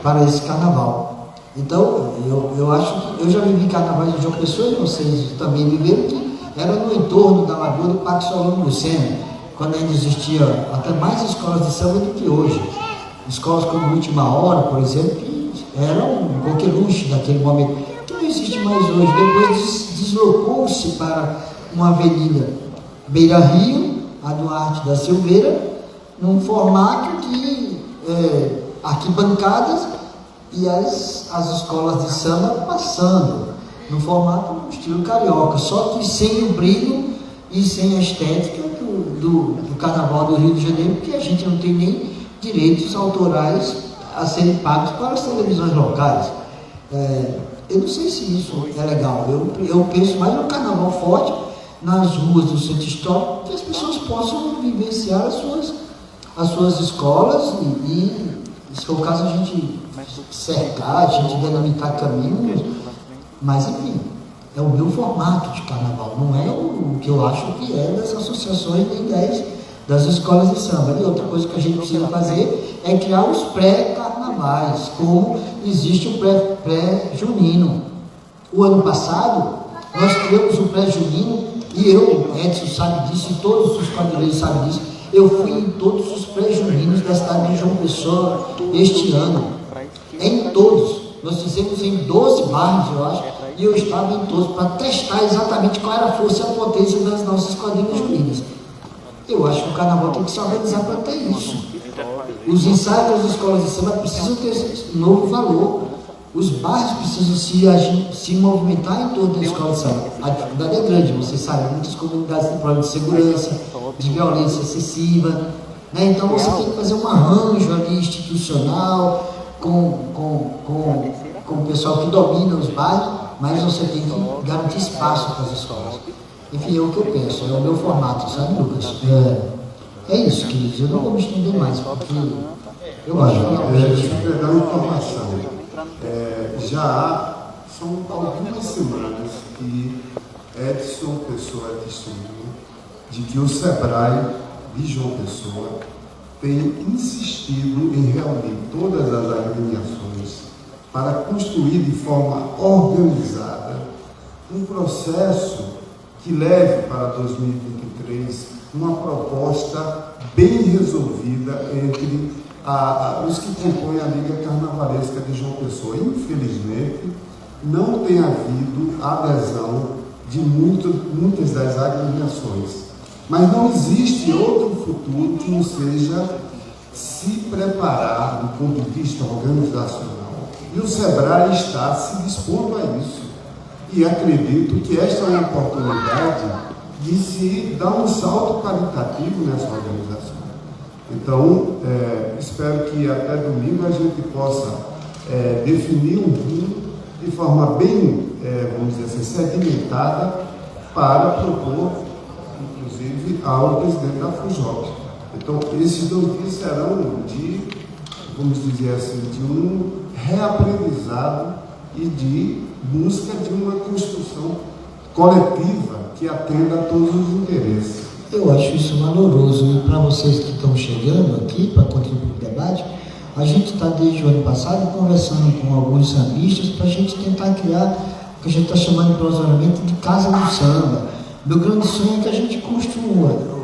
para esse carnaval. Então, eu acho que eu já vivi carnavais de João Pessoa, e vocês também viveram, que era no entorno da Lagoa do Parque Solano Lucena, quando ainda existia até mais escolas de samba do que hoje. Escolas como Última Hora, por exemplo, que eram um coqueluche naquele momento, que não existe mais hoje. Depois deslocou-se para uma avenida Beira Rio, a Duarte da Silveira, num formato de arquibancadas e as escolas de samba passando, no formato no estilo carioca, só que sem o brilho e sem a estética do Carnaval do Rio de Janeiro, porque a gente não tem nem direitos autorais a serem pagos para as televisões locais. Eu não sei se isso é legal. Eu penso mais no carnaval forte, nas ruas do centro histórico, que as pessoas possam vivenciar as suas escolas e se for o caso, a gente cercar, a gente delimitar caminhos, mas enfim, é o meu formato de carnaval, não é o que eu acho que é das associações nem das escolas de samba. E outra coisa que a gente precisa fazer é criar os pré-carnavais, como existe o pré-junino. O ano passado, nós criamos o pré-junino, e eu, Edson sabe disso, e todos os quadrilheiros sabem disso, eu fui em todos os pré-juninos da cidade de João Pessoa este ano, em todos. Nós fizemos em 12 bairros, eu acho, e eu estava em todos para testar exatamente qual era a força e a potência das nossas quadrilhas juninas. Eu acho que o carnaval tem que se organizar para ter isso. Os ensaios das escolas de samba precisam ter esse novo valor. Os bairros precisam se movimentar em torno da escola de samba. A dificuldade é grande, você sabe, muitas comunidades têm problemas de segurança, de violência excessiva, né? Então você tem que fazer um arranjo ali institucional com o pessoal que domina os bairros, mas você tem que garantir espaço para as escolas. Enfim, é o que eu penso, é o meu formato, sabe, Lucas? É isso, queridos, eu não vou me estender mais, porque eu acho que deixa eu pegar uma informação. São algumas semanas que Edson Pessoa é testemunha de que o SEBRAE de João Pessoa tem insistido em reunir todas as agremiações para construir de forma organizada um processo que leve para 2023 uma proposta bem resolvida entre os que compõem a Liga Carnavalesca de João Pessoa. Infelizmente, não tem havido adesão de muitas das agremiações. Mas não existe outro futuro que não seja se preparar do ponto de vista organizacional. E o SEBRAE está se dispondo a isso. E acredito que esta é uma oportunidade de se dar um salto qualitativo nessa organização. Então, espero que até domingo a gente possa definir um rumo de forma bem, vamos dizer assim, sedimentada para propor, inclusive, ao presidente da FUJOP. Então, esses 2 dias serão de, vamos dizer assim, de um reaprendizado e de busca de uma construção coletiva que atenda a todos os interesses. Eu acho isso valoroso. E para vocês que estão chegando aqui para contribuir para o debate, a gente está desde o ano passado conversando com alguns sambistas para a gente tentar criar o que a gente está chamando provisoriamente de Casa do Samba. Meu grande sonho é que a gente construa